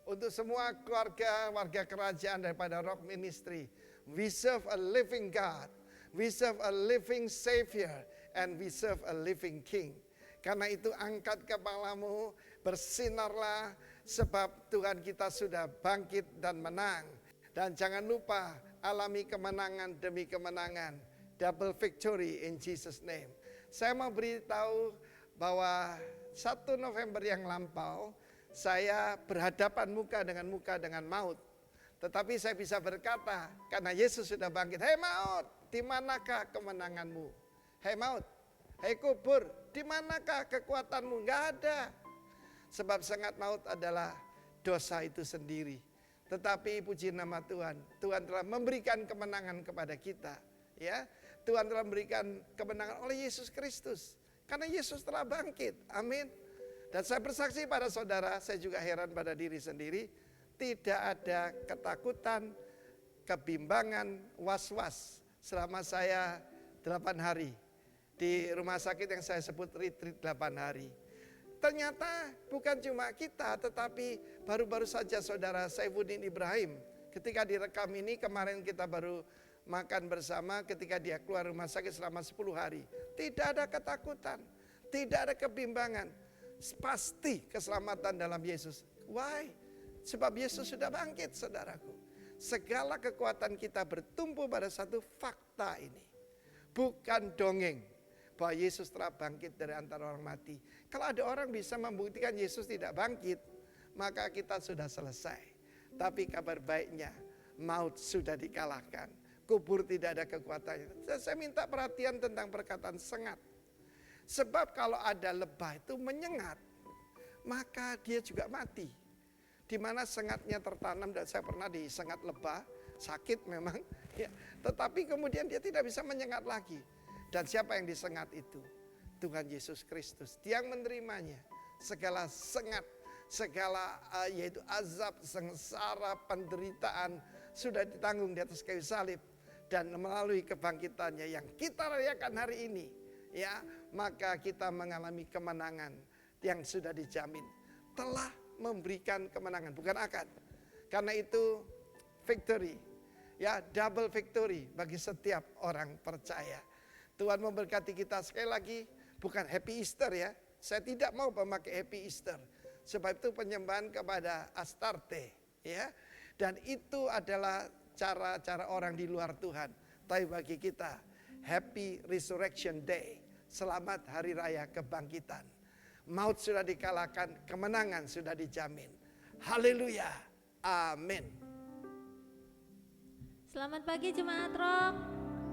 untuk semua keluarga, warga kerajaan daripada Rock Ministry. We serve a living God, we serve a living Savior, and we serve a living King. Karena itu angkat kepalamu, bersinarlah, sebab Tuhan kita sudah bangkit dan menang. Dan jangan lupa alami kemenangan demi kemenangan. Double victory in Jesus name. Saya mau beritahu bahwa 1 November yang lampau, saya berhadapan muka dengan maut. Tetapi saya bisa berkata, karena Yesus sudah bangkit. Hei maut, di manakah kemenanganmu? Hei maut, hei kubur, di manakah kekuatanmu? Enggak ada. Sebab sengat maut adalah dosa itu sendiri. Tetapi puji nama Tuhan, Tuhan telah memberikan kemenangan kepada kita. Ya, Tuhan telah memberikan kemenangan oleh Yesus Kristus. Karena Yesus telah bangkit, amin. Dan saya bersaksi pada saudara, saya juga heran pada diri sendiri. Tidak ada ketakutan, kebimbangan, was-was selama saya 8 hari. Di rumah sakit yang saya sebut retreat 8 hari. Ternyata bukan cuma kita, tetapi baru-baru saja saudara Saifuddin Ibrahim. Ketika direkam ini, kemarin kita baru makan bersama ketika dia keluar rumah sakit selama 10 hari. Tidak ada ketakutan, tidak ada kebimbangan. Pasti keselamatan dalam Yesus. Why? Sebab Yesus sudah bangkit, saudaraku. Segala kekuatan kita bertumpu pada satu fakta ini. Bukan dongeng bahwa Yesus telah bangkit dari antara orang mati. Kalau ada orang bisa membuktikan Yesus tidak bangkit, maka kita sudah selesai. Tapi kabar baiknya, maut sudah dikalahkan. Kubur tidak ada kekuatannya. Saya minta perhatian tentang perkataan sengat. Sebab kalau ada lebah itu menyengat, maka dia juga mati. Di mana sengatnya tertanam, dan saya pernah disengat lebah, sakit memang, ya. Tetapi kemudian dia tidak bisa menyengat lagi. Dan siapa yang disengat itu? Tuhan Yesus Kristus. Dia yang menerimanya. Segala sengat, segala yaitu azab, sengsara, penderitaan sudah ditanggung di atas kayu salib. Dan melalui kebangkitannya yang kita rayakan hari ini, ya, maka kita mengalami kemenangan yang sudah dijamin. Telah memberikan kemenangan, bukan akan. Karena itu victory, ya, double victory bagi setiap orang percaya. Tuhan memberkati kita. Sekali lagi, bukan happy Easter ya. Saya tidak mau memakai happy Easter. Sebab itu penyembahan kepada Astarte, ya. Dan itu adalah cara-cara orang di luar Tuhan. Tapi bagi kita, happy resurrection day. Selamat hari raya kebangkitan. Maut sudah dikalahkan, kemenangan sudah dijamin. Haleluya. Amin. Selamat pagi Jemaat Rock.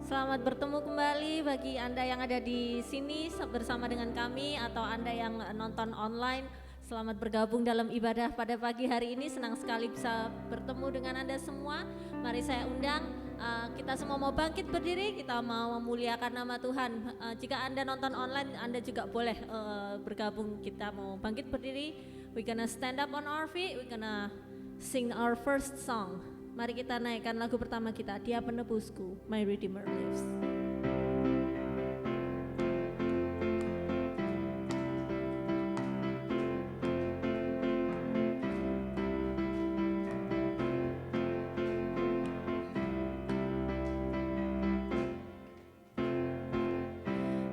Selamat bertemu kembali bagi Anda yang ada di sini bersama dengan kami atau Anda yang nonton online. Selamat bergabung dalam ibadah pada pagi hari ini. Senang sekali bisa bertemu dengan Anda semua. Mari saya undang kita semua mau bangkit berdiri, kita mau memuliakan nama Tuhan. Jika Anda nonton online, Anda juga boleh bergabung. Kita mau bangkit berdiri. We're gonna stand up on our feet. We're gonna sing our first song. Mari kita naikkan lagu pertama kita, Dia Penebusku, My Redeemer Lives.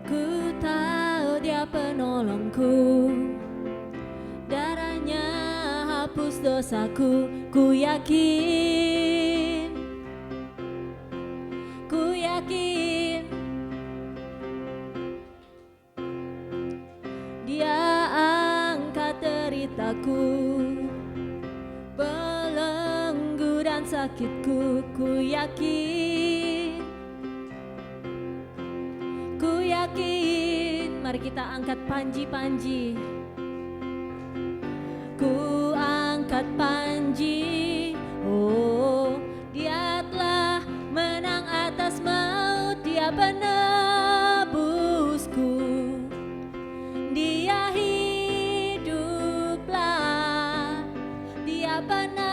Ku tahu Dia penolongku, darahnya hapus dosaku, ku yakin Dia angkat deritaku, belenggu dan sakitku, ku yakin. Mari kita angkat panji-panji. Ku angkat panji, oh Dia telah menang atas maut, Dia penebusku, Dia hiduplah, Dia penebusku,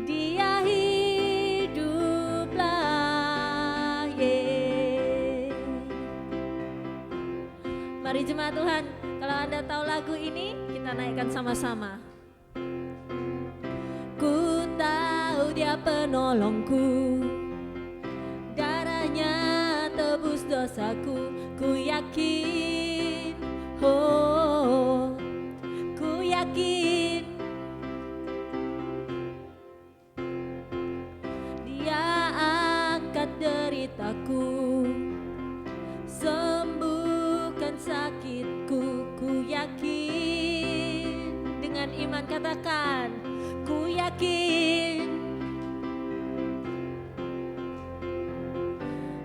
Dia hiduplah, yeah. Mari jemaat Tuhan, kalau Anda tahu lagu ini, kita kita naikkan sama-sama. Ku tahu Dia penolongku, darahnya tebus dosaku. Ku yakin, oh, ku yakin Dia angkat deritaku, sembuhkan sakitku. Ku yakin, dengan iman katakan, ku yakin.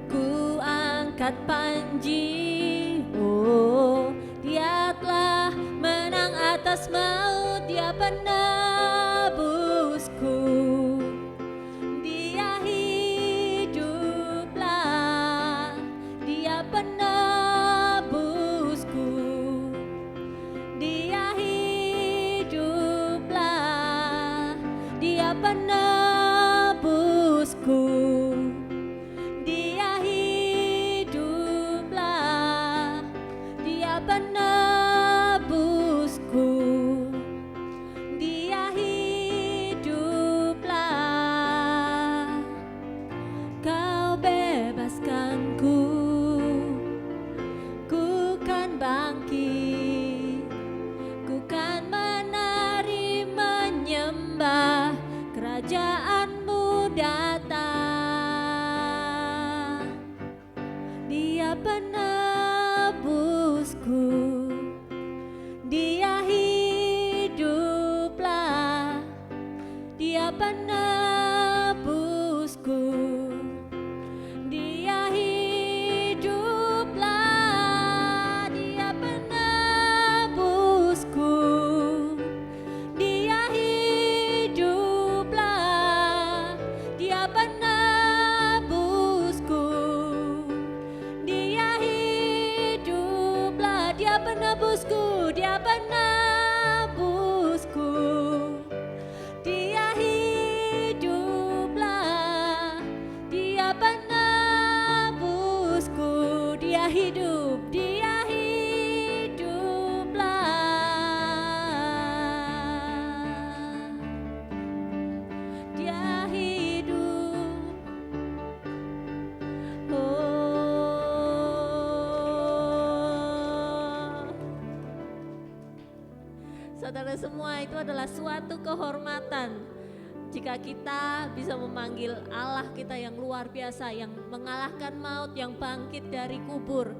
Ku angkat panji, oh, Dia telah menang atas maut. Dia penebusku, Dia hiduplah. Dia penebusku, Dia hiduplah. Dia penebusku, Dia hiduplah. Dia penebusku, Dia hiduplah. Kau bebaskanku, ku kan bangkit, ku kan menari menyembah. Kerajaanmu datang, Dia penebusku, Dia hiduplah. Dia penebusku, Dia hiduplah. Dia penebusku, Dia hiduplah. Dia penebusku, Dia hiduplah. Dia penebusku, Dia penebusku, Dia hiduplah. Dia penebusku, Dia hidup. Dia hiduplah. Dia hidup. Oh. Saudara semua, itu adalah suatu kehormatan jika kita bisa memanggil Allah kita yang luar biasa, yang mengalahkan maut, yang bangkit dari kubur.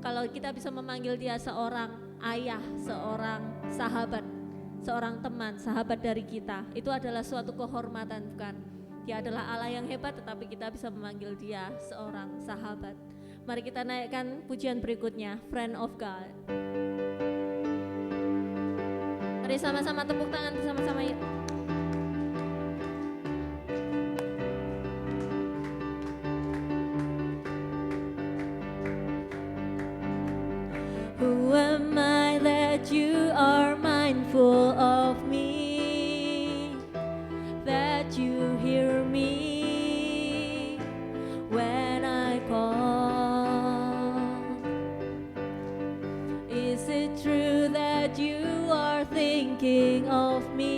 Kalau kita bisa memanggil Dia seorang ayah, seorang sahabat, seorang teman, sahabat dari kita, itu adalah suatu kehormatan, bukan? Dia adalah Allah yang hebat, tetapi kita bisa memanggil Dia seorang sahabat. Mari kita naikkan pujian berikutnya, Friend of God. Mari sama-sama tepuk tangan bersama-sama yuk. Who am I that you are mindful of me, that you hear me when I call? Is it true that you are thinking of me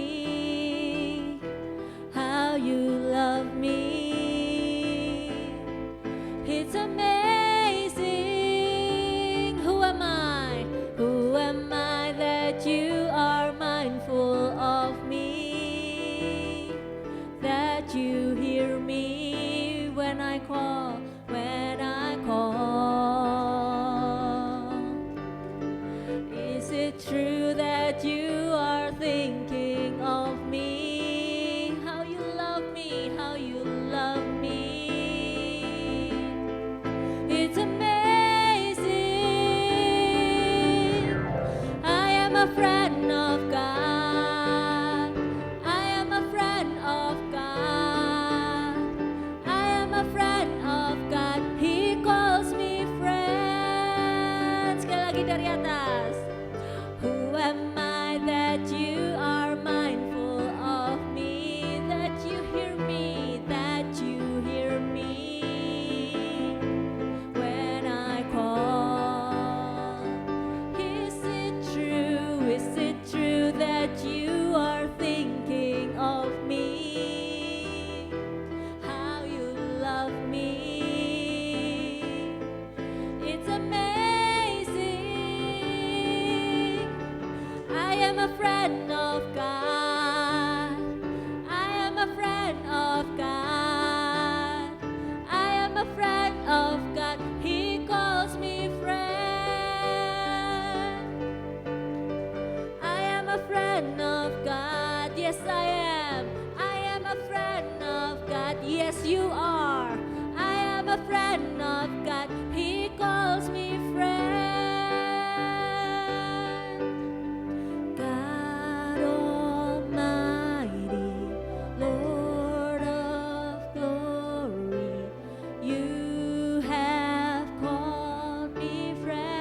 Yes, I am. I am a friend of God. Yes, you are. I am a friend of God. He calls me friend. God Almighty, Lord of glory, you have called me friend.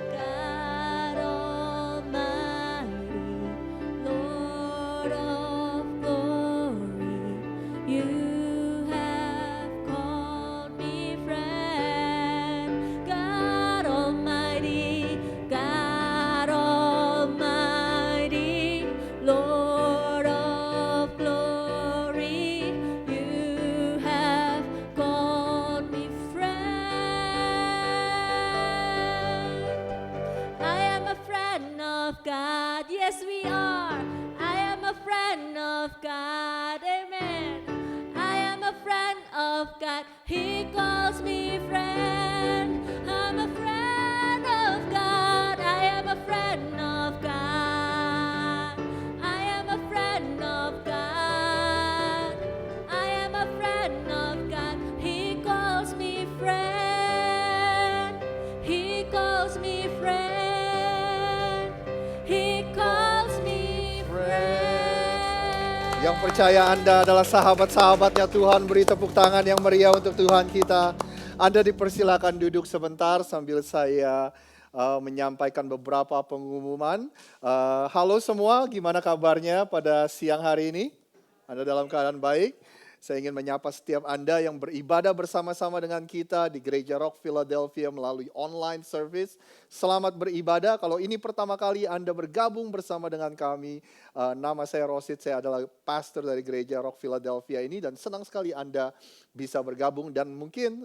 God Almighty, Lord of glory, you have called me friend. God Almighty, God Almighty, Lord of glory, you have called me friend. I am a friend of God. Yes, we are. I am a friend of God. Amen. I am a friend of God. He calls me friend. I'm a friend of God. I am a friend of God. I am a friend of God. I am a friend of God. He calls me friend. He calls me friend. He calls me friend. Yang percaya Anda adalah sahabat-sahabatnya Tuhan, beri tepuk tangan yang meriah untuk Tuhan kita. Anda dipersilakan duduk sebentar sambil saya menyampaikan beberapa pengumuman. Halo semua, gimana kabarnya pada siang hari ini? Anda dalam keadaan baik? Saya ingin menyapa setiap Anda yang beribadah bersama-sama dengan kita di Gereja Rock Philadelphia melalui online service. Selamat beribadah. Kalau ini pertama kali Anda bergabung bersama dengan kami, nama saya Rosid, saya adalah pastor dari Gereja Rock Philadelphia ini dan senang sekali Anda bisa bergabung dan mungkin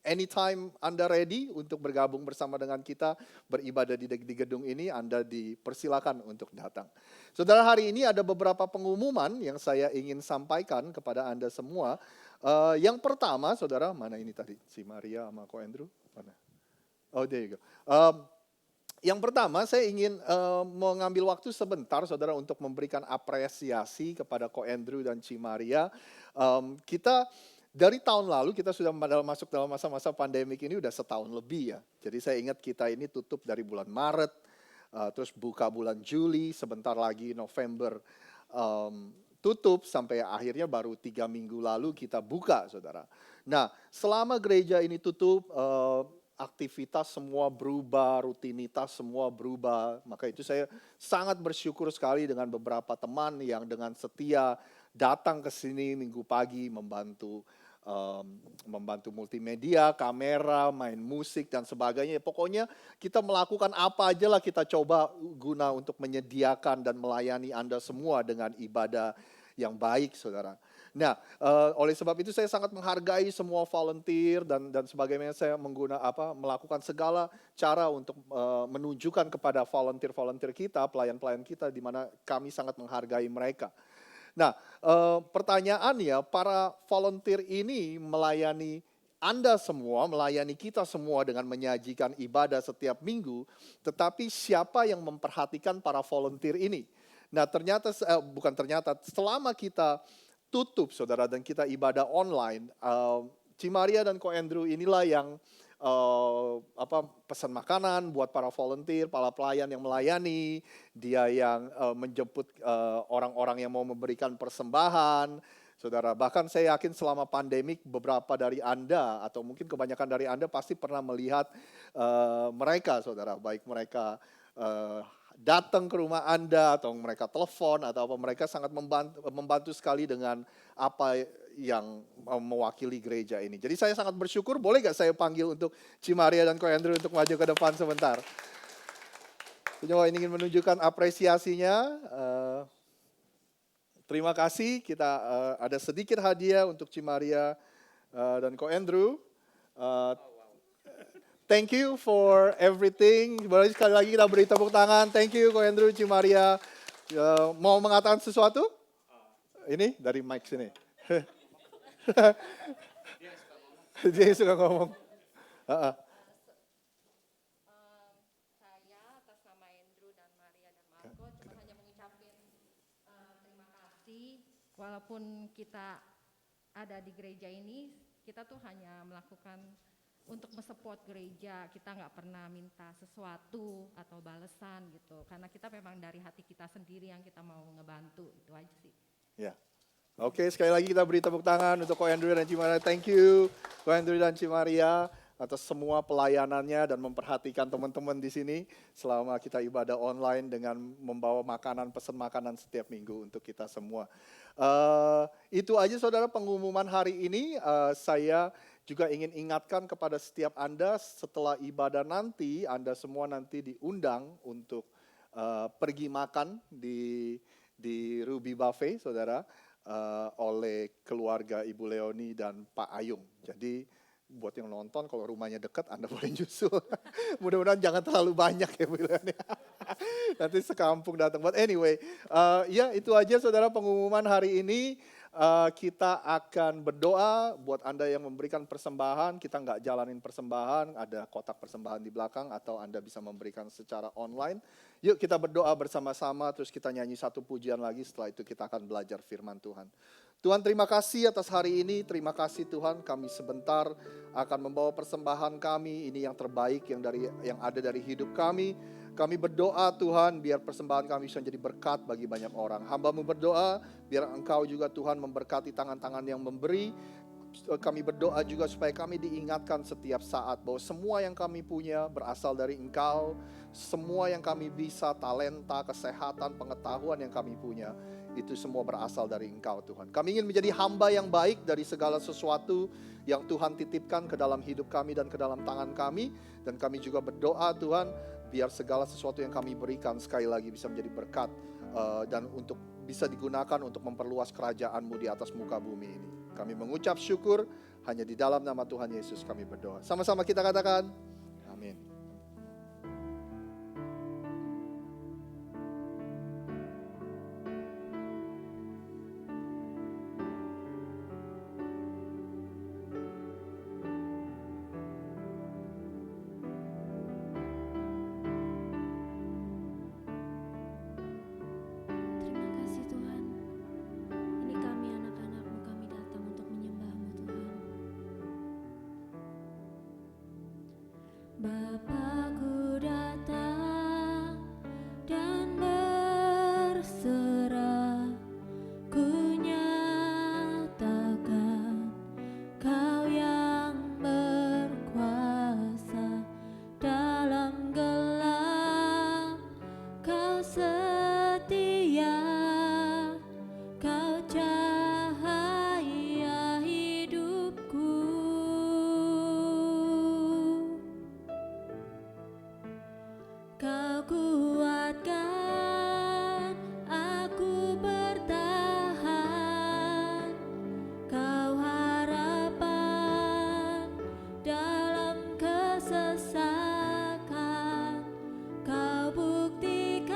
anytime Anda ready untuk bergabung bersama dengan kita beribadah di gedung ini, Anda dipersilakan untuk datang. Saudara, hari ini ada beberapa pengumuman yang saya ingin sampaikan kepada Anda semua. Yang pertama, saudara, mana ini tadi? Si Maria sama Ko Andrew? Mana? Oh, there you go. Yang pertama, saya ingin mengambil waktu sebentar, saudara, untuk memberikan apresiasi kepada Ko Andrew dan Ci Maria. Kita dari tahun lalu kita sudah masuk dalam masa-masa pandemik ini udah setahun lebih ya. Jadi saya ingat kita ini tutup dari bulan Maret, terus buka bulan Juli, sebentar lagi November tutup sampai akhirnya baru 3 minggu lalu kita buka, saudara. Nah, selama gereja ini tutup, aktivitas semua berubah, rutinitas semua berubah. Maka itu saya sangat bersyukur sekali dengan beberapa teman yang dengan setia datang ke sini minggu pagi membantu multimedia, kamera, main musik dan sebagainya. Pokoknya kita melakukan apa aja lah kita coba guna untuk menyediakan dan melayani Anda semua dengan ibadah yang baik, saudara. Nah, oleh sebab itu saya sangat menghargai semua volunteer dan sebagainya. Saya melakukan segala cara untuk menunjukkan kepada volunteer kita, pelayan-pelayan kita, di mana kami sangat menghargai mereka. Nah, pertanyaannya, para volunteer ini melayani Anda semua, melayani kita semua dengan menyajikan ibadah setiap minggu, tetapi siapa yang memperhatikan para volunteer ini? Nah, selama kita tutup, saudara, dan kita ibadah online, Ci Maria dan Ko Andrew inilah yang pesan makanan buat para volunteer, para pelayan yang melayani, dia yang menjemput orang-orang yang mau memberikan persembahan, saudara. Bahkan saya yakin selama pandemik beberapa dari Anda atau mungkin kebanyakan dari Anda pasti pernah melihat mereka, saudara, baik mereka datang ke rumah Anda atau mereka telepon atau apa, mereka sangat membantu sekali dengan apa yang mewakili gereja ini. Jadi saya sangat bersyukur. Boleh gak saya panggil untuk Ci Maria dan Ko Andrew untuk maju ke depan sebentar? Saya ingin menunjukkan apresiasinya. Terima kasih. Kita ada sedikit hadiah untuk Ci Maria dan Ko Andrew. Thank you for everything. Boleh sekali lagi kita beri tepuk tangan. Thank you Ko Andrew, Ci Maria. Mau mengatakan sesuatu? Ini dari mic sini. Dia suka ngomong. Saya atas nama Andrew dan kasih, walaupun kita ada di gereja ini, kita tuh hanya melakukan untuk mensupport gereja, kita nggak pernah minta sesuatu atau balesan gitu, karena kita memang dari hati kita sendiri yang kita mau ngebantu, itu aja sih. Ya. Oke, sekali lagi kita beri tepuk tangan untuk Ko Andrew dan Cimaria. Thank you, Ko Andrew dan Cimaria, atas semua pelayanannya dan memperhatikan teman-teman di sini selama kita ibadah online dengan membawa makanan, pesan makanan setiap minggu untuk kita semua. Itu aja saudara pengumuman hari ini. Saya juga ingin ingatkan kepada setiap Anda setelah ibadah nanti, Anda semua nanti diundang untuk pergi makan di Ruby Buffet, saudara, oleh keluarga Ibu Leoni dan Pak Ayung. Jadi buat yang nonton, kalau rumahnya dekat, Anda boleh nyusul. Mudah-mudahan jangan terlalu banyak ya Bu Leoni. Nanti sekampung datang. But anyway, ya itu aja saudara pengumuman hari ini. Kita akan berdoa buat Anda yang memberikan persembahan. Kita nggak jalanin persembahan, ada kotak persembahan di belakang atau Anda bisa memberikan secara online. Yuk kita berdoa bersama-sama, terus kita nyanyi satu pujian lagi, setelah itu kita akan belajar firman Tuhan. Tuhan, terima kasih atas hari ini, terima kasih Tuhan, kami sebentar akan membawa persembahan kami, ini yang terbaik yang ada dari hidup kami. Kami berdoa Tuhan, biar persembahan kami bisa jadi berkat bagi banyak orang. Hamba-Mu berdoa, biar Engkau juga Tuhan memberkati tangan-tangan yang memberi. Kami berdoa juga supaya kami diingatkan setiap saat bahwa semua yang kami punya berasal dari Engkau. Semua yang kami bisa, talenta, kesehatan, pengetahuan yang kami punya, itu semua berasal dari Engkau Tuhan. Kami ingin menjadi hamba yang baik dari segala sesuatu yang Tuhan titipkan ke dalam hidup kami dan ke dalam tangan kami. Dan kami juga berdoa Tuhan, biar segala sesuatu yang kami berikan sekali lagi bisa menjadi berkat dan untuk bisa digunakan untuk memperluas kerajaan-Mu di atas muka bumi ini. Kami mengucap syukur hanya di dalam nama Tuhan Yesus kami berdoa. Sama-sama kita katakan, amin. Terima kasih Tuhan. Ini kami anak-anak-Mu, kami datang untuk menyembah-Mu Tuhan. Bapa-Ku datang dan berserah, ku nyatakan Kau yang berkuasa dalam gelap. Kau setia, Kau cahaya hidupku. Kau kuatkan aku bertahan. Kau harapan dalam kesesakan. Kau buktikan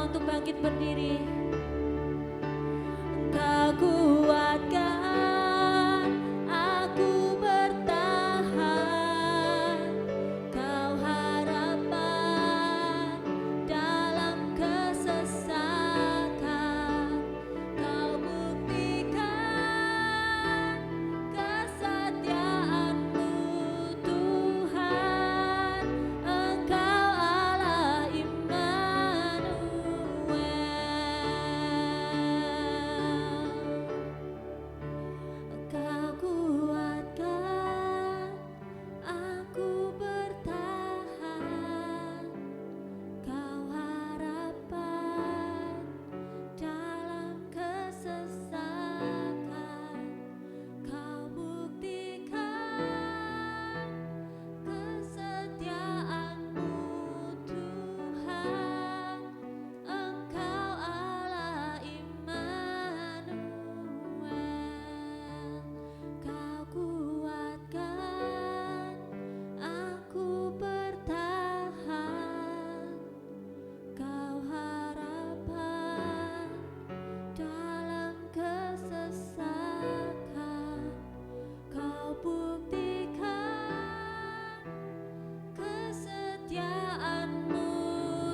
untuk bangkit berdiri. Engkau kuatkan aku bertahan, Kau harapan dalam kesesakan, Kau buktikan kesetiaan-Mu Tuhan, Engkau Allah Immanuel. Engkau kuatkan aku bertahan, Kau harapan dalam kesesakan, Kau buktikan kesetiaan-Mu Tuhan, Engkau Allah Immanuel. Kau kuatkan aku bertahan, Kau harapan dalam kesesakan, Kau buktikan kesetiaan-Mu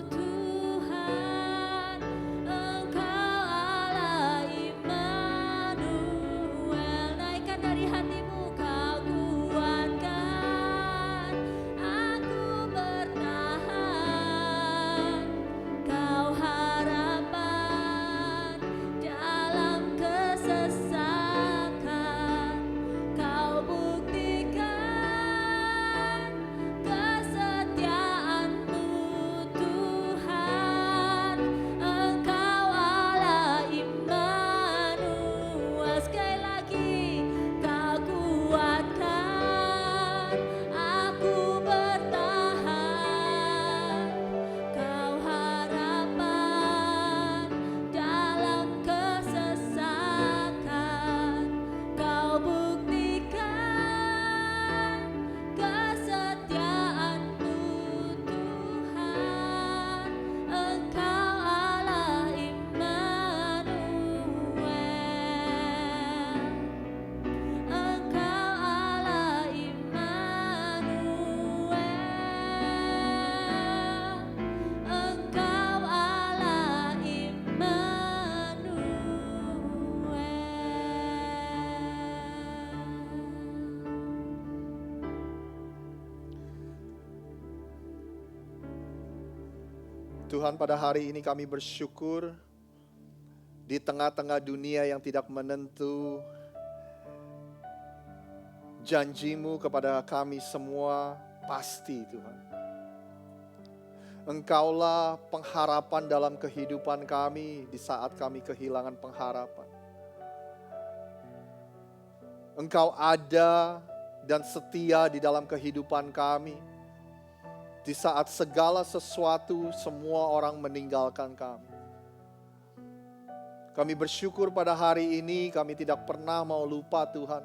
Tuhan, Engkau Allah Immanuel. Naikkan dari hatimu, Kau kuatkan aku bertahan, Kau harapan dalam kesesakan, Kau buktikan kesetiaan-Mu Tuhan, Engkau Allah Immanuel. Sekali lagi, Kau kuatkan aku bertahan, Kau harapan dalam kesesakan, Kau buktikan kesetiaan-Mu Tuhan, Engkau Allah Immanuel. Engkau Allah Immanuel. Engkau Allah Immanuel. Tuhan, pada hari ini kami bersyukur di tengah-tengah dunia yang tidak menentu, janji-Mu kepada kami semua pasti, Tuhan. Engkaulah pengharapan dalam kehidupan kami di saat kami kehilangan pengharapan. Engkau ada dan setia di dalam kehidupan kami. Di saat segala sesuatu, semua orang meninggalkan kami. Kami bersyukur pada hari ini, kami tidak pernah mau lupa Tuhan,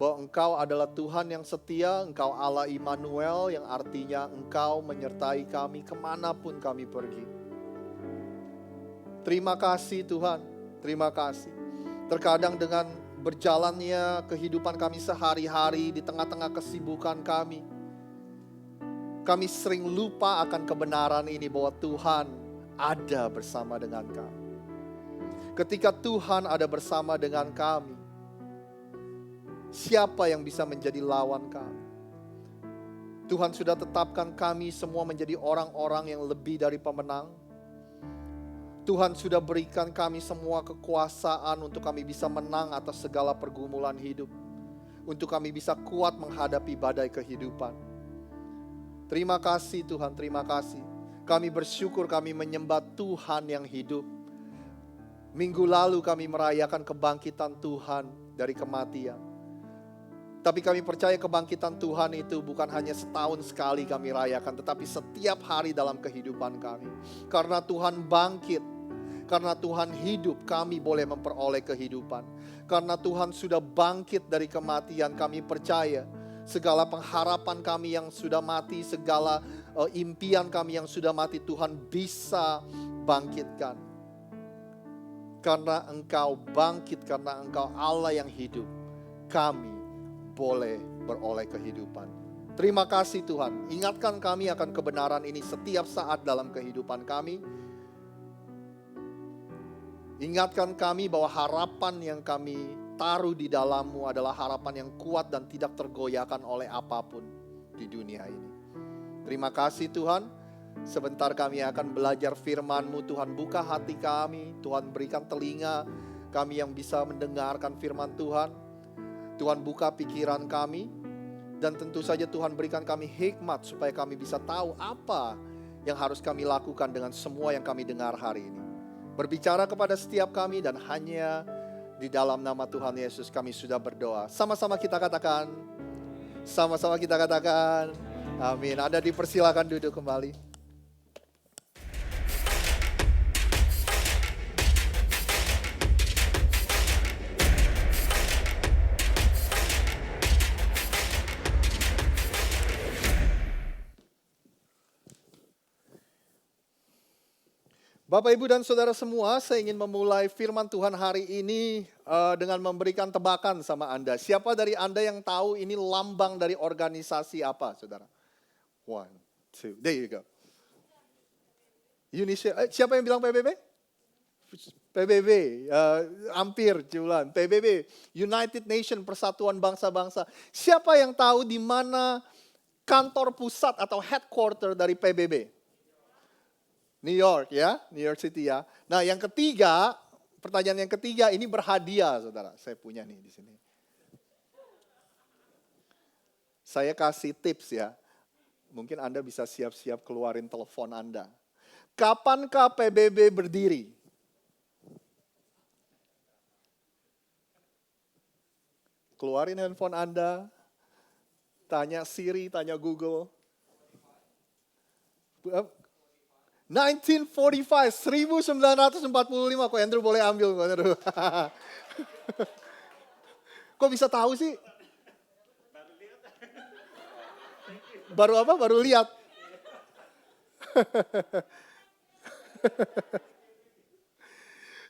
bahwa Engkau adalah Tuhan yang setia, Engkau Allah Immanuel, yang artinya Engkau menyertai kami kemanapun kami pergi. Terima kasih Tuhan, terima kasih. Terkadang dengan berjalannya kehidupan kami sehari-hari di tengah-tengah kesibukan kami sering lupa akan kebenaran ini bahwa Tuhan ada bersama dengan kami. Ketika Tuhan ada bersama dengan kami, siapa yang bisa menjadi lawan kami? Tuhan sudah tetapkan kami semua menjadi orang-orang yang lebih dari pemenang. Tuhan sudah berikan kami semua kekuasaan untuk kami bisa menang atas segala pergumulan hidup. Untuk kami bisa kuat menghadapi badai kehidupan. Terima kasih Tuhan, terima kasih. Kami bersyukur kami menyembah Tuhan yang hidup. Minggu lalu kami merayakan kebangkitan Tuhan dari kematian. Tapi kami percaya kebangkitan Tuhan itu bukan hanya setahun sekali kami rayakan, tetapi setiap hari dalam kehidupan kami. Karena Tuhan bangkit, karena Tuhan hidup, kami boleh memperoleh kehidupan. Karena Tuhan sudah bangkit dari kematian, kami percaya segala pengharapan kami yang sudah mati, segala impian kami yang sudah mati, Tuhan bisa bangkitkan. Karena Engkau bangkit, karena Engkau Allah yang hidup, kami boleh beroleh kehidupan. Terima kasih Tuhan, ingatkan kami akan kebenaran ini setiap saat dalam kehidupan kami. Ingatkan kami bahwa harapan yang kami taruh di dalam-Mu adalah harapan yang kuat dan tidak tergoyahkan oleh apapun di dunia ini. Terima kasih Tuhan, sebentar kami akan belajar firman-Mu. Tuhan buka hati kami, Tuhan berikan telinga kami yang bisa mendengarkan firman Tuhan. Tuhan buka pikiran kami, dan tentu saja Tuhan berikan kami hikmat supaya kami bisa tahu apa yang harus kami lakukan dengan semua yang kami dengar hari ini. Berbicara kepada setiap kami, dan hanya di dalam nama Tuhan Yesus kami sudah berdoa. Sama-sama kita katakan, amin. Anda dipersilakan duduk kembali. Bapak, Ibu, dan Saudara semua, saya ingin memulai firman Tuhan hari ini dengan memberikan tebakan sama Anda. Siapa dari Anda yang tahu ini lambang dari organisasi apa, Saudara? 1, 2, there you go. Siapa yang bilang PBB? PBB, hampir Julan. PBB, United Nation, Persatuan Bangsa-Bangsa. Siapa yang tahu di mana kantor pusat atau headquarter dari PBB? New York ya, New York City ya. Nah yang ketiga, pertanyaan yang ketiga ini berhadiah Saudara. Saya punya nih di sini. Saya kasih tips ya. Mungkin Anda bisa siap-siap keluarin telepon Anda. Kapankah PBB berdiri? Keluarin handphone Anda. Tanya Siri, tanya Google. 1945, 1945. Kok Andrew boleh ambil? Andrew. Kok bisa tahu sih? Baru apa? Baru lihat.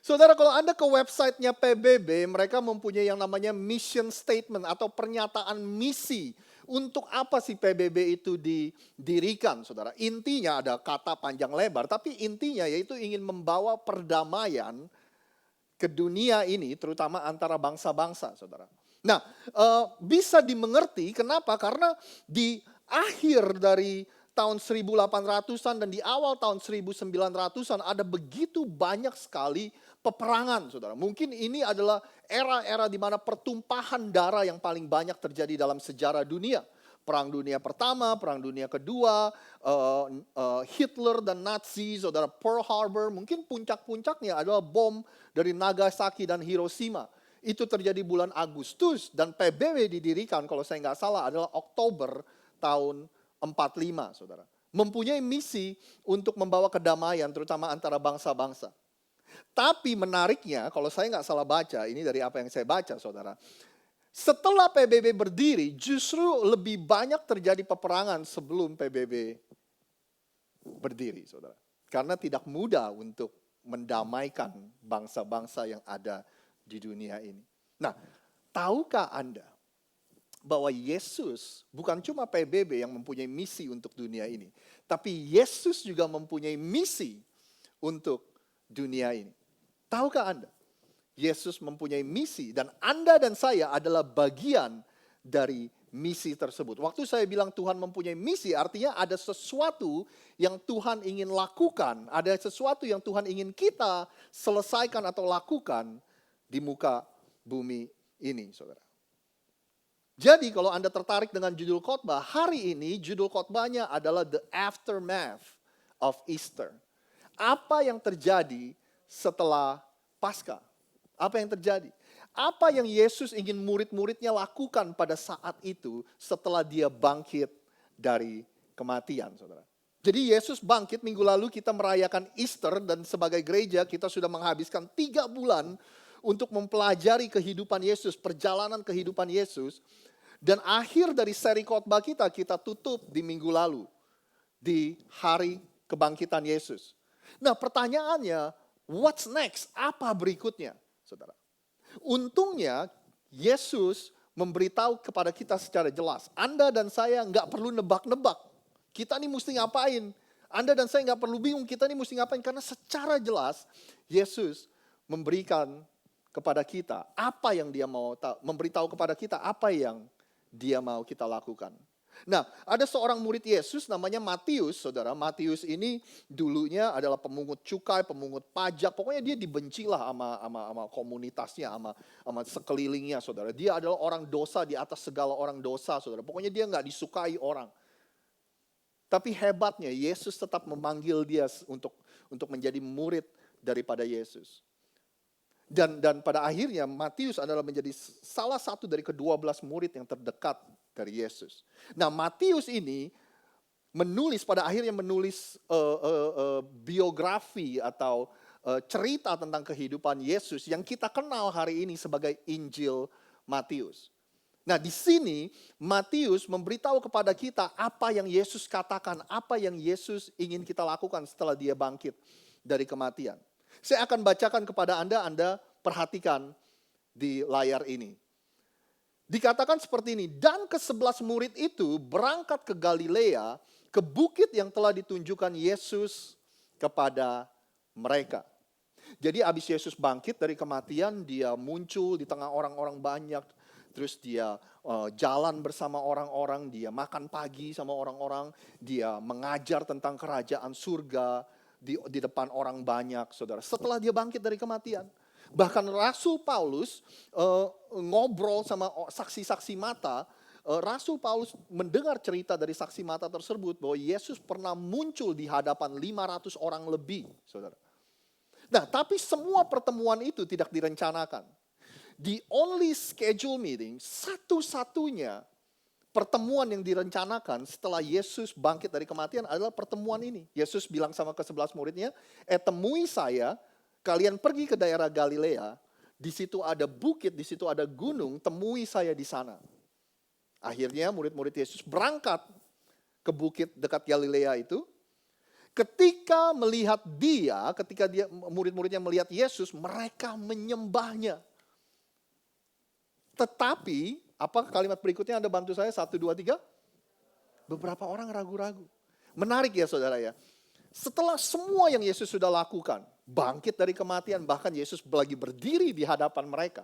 Saudara, kalau Anda ke websitenya PBB, mereka mempunyai yang namanya mission statement atau pernyataan misi. Untuk apa sih PBB itu didirikan, Saudara? Intinya ada kata panjang lebar, tapi intinya yaitu ingin membawa perdamaian ke dunia ini, terutama antara bangsa-bangsa, Saudara. Nah, bisa dimengerti kenapa? Karena di akhir dari tahun 1800-an dan di awal tahun 1900-an ada begitu banyak sekali peperangan, Saudara. Mungkin ini adalah era-era di mana pertumpahan darah yang paling banyak terjadi dalam sejarah dunia. Perang Dunia Pertama, Perang Dunia Kedua, Hitler dan Nazi, Saudara, Pearl Harbor, mungkin puncak-puncaknya adalah bom dari Nagasaki dan Hiroshima. Itu terjadi bulan Agustus dan PBB didirikan kalau saya nggak salah adalah Oktober tahun 45, Saudara. Mempunyai misi untuk membawa kedamaian terutama antara bangsa-bangsa. Tapi menariknya, kalau saya nggak salah baca, ini dari apa yang saya baca, Saudara. Setelah PBB berdiri, justru lebih banyak terjadi peperangan sebelum PBB berdiri, Saudara. Karena tidak mudah untuk mendamaikan bangsa-bangsa yang ada di dunia ini. Nah, tahukah Anda bahwa Yesus bukan cuma PBB yang mempunyai misi untuk dunia ini, tapi Yesus juga mempunyai misi untuk dunia ini. Tahukah Anda? Yesus mempunyai misi dan Anda dan saya adalah bagian dari misi tersebut. Waktu saya bilang Tuhan mempunyai misi, artinya ada sesuatu yang Tuhan ingin lakukan, ada sesuatu yang Tuhan ingin kita selesaikan atau lakukan di muka bumi ini, Saudara. Jadi kalau Anda tertarik dengan judul khotbah, hari ini judul khotbahnya adalah The Aftermath of Easter. Apa yang terjadi setelah Paskah? Apa yang terjadi? Apa yang Yesus ingin murid-muridnya lakukan pada saat itu setelah dia bangkit dari kematian, Saudara? Jadi Yesus bangkit, minggu lalu kita merayakan Easter dan sebagai gereja kita sudah menghabiskan 3 bulan untuk mempelajari kehidupan Yesus, perjalanan kehidupan Yesus. Dan akhir dari seri khotbah kita tutup di minggu lalu, di hari kebangkitan Yesus. Nah pertanyaannya, what's next? Apa berikutnya, saudara? Untungnya Yesus memberitahu kepada kita secara jelas. Anda dan saya nggak perlu nebak-nebak. Kita nih mesti ngapain? Anda dan saya nggak perlu bingung kita nih mesti ngapain. Karena secara jelas Yesus memberikan kepada kita apa yang dia mau, memberitahu kepada kita apa yang dia mau kita lakukan. Nah, ada seorang murid Yesus namanya Matius, saudara. Matius ini dulunya adalah pemungut cukai, pemungut pajak. Pokoknya dia dibencilah sama komunitasnya, sama sekelilingnya, saudara. Dia adalah orang dosa di atas segala orang dosa, saudara. Pokoknya dia nggak disukai orang. Tapi hebatnya Yesus tetap memanggil dia untuk menjadi murid daripada Yesus. Dan pada akhirnya Matius adalah menjadi salah satu dari ke-12 murid yang terdekat dari Yesus. Nah Matius ini pada akhirnya menulis biografi atau cerita tentang kehidupan Yesus yang kita kenal hari ini sebagai Injil Matius. Nah di sini Matius memberitahu kepada kita apa yang Yesus katakan, apa yang Yesus ingin kita lakukan setelah dia bangkit dari kematian. Saya akan bacakan kepada Anda perhatikan di layar ini. Dikatakan seperti ini, dan ke-11 murid itu berangkat ke Galilea, ke bukit yang telah ditunjukkan Yesus kepada mereka. Jadi habis Yesus bangkit dari kematian, dia muncul di tengah orang-orang banyak. Terus dia jalan bersama orang-orang, dia makan pagi sama orang-orang. Dia mengajar tentang kerajaan surga di depan orang banyak, saudara. Setelah dia bangkit dari kematian. Bahkan Rasul Paulus ngobrol sama saksi-saksi mata. Rasul Paulus mendengar cerita dari saksi mata tersebut bahwa Yesus pernah muncul di hadapan 500 orang lebih, saudara. Nah, tapi semua pertemuan itu tidak direncanakan. The only schedule meeting, satu-satunya pertemuan yang direncanakan setelah Yesus bangkit dari kematian adalah pertemuan ini. Yesus bilang sama ke-11 muridnya, temui saya, kalian pergi ke daerah Galilea, di situ ada bukit, di situ ada gunung, temui saya di sana. Akhirnya murid-murid Yesus berangkat ke bukit dekat Galilea itu. Ketika murid-muridnya melihat Yesus, mereka menyembahnya. Tetapi, apa kalimat berikutnya Anda bantu saya? 1, 2, 3. Beberapa orang ragu-ragu. Menarik ya saudara ya. Setelah semua yang Yesus sudah lakukan, bangkit dari kematian, bahkan Yesus lagi berdiri di hadapan mereka.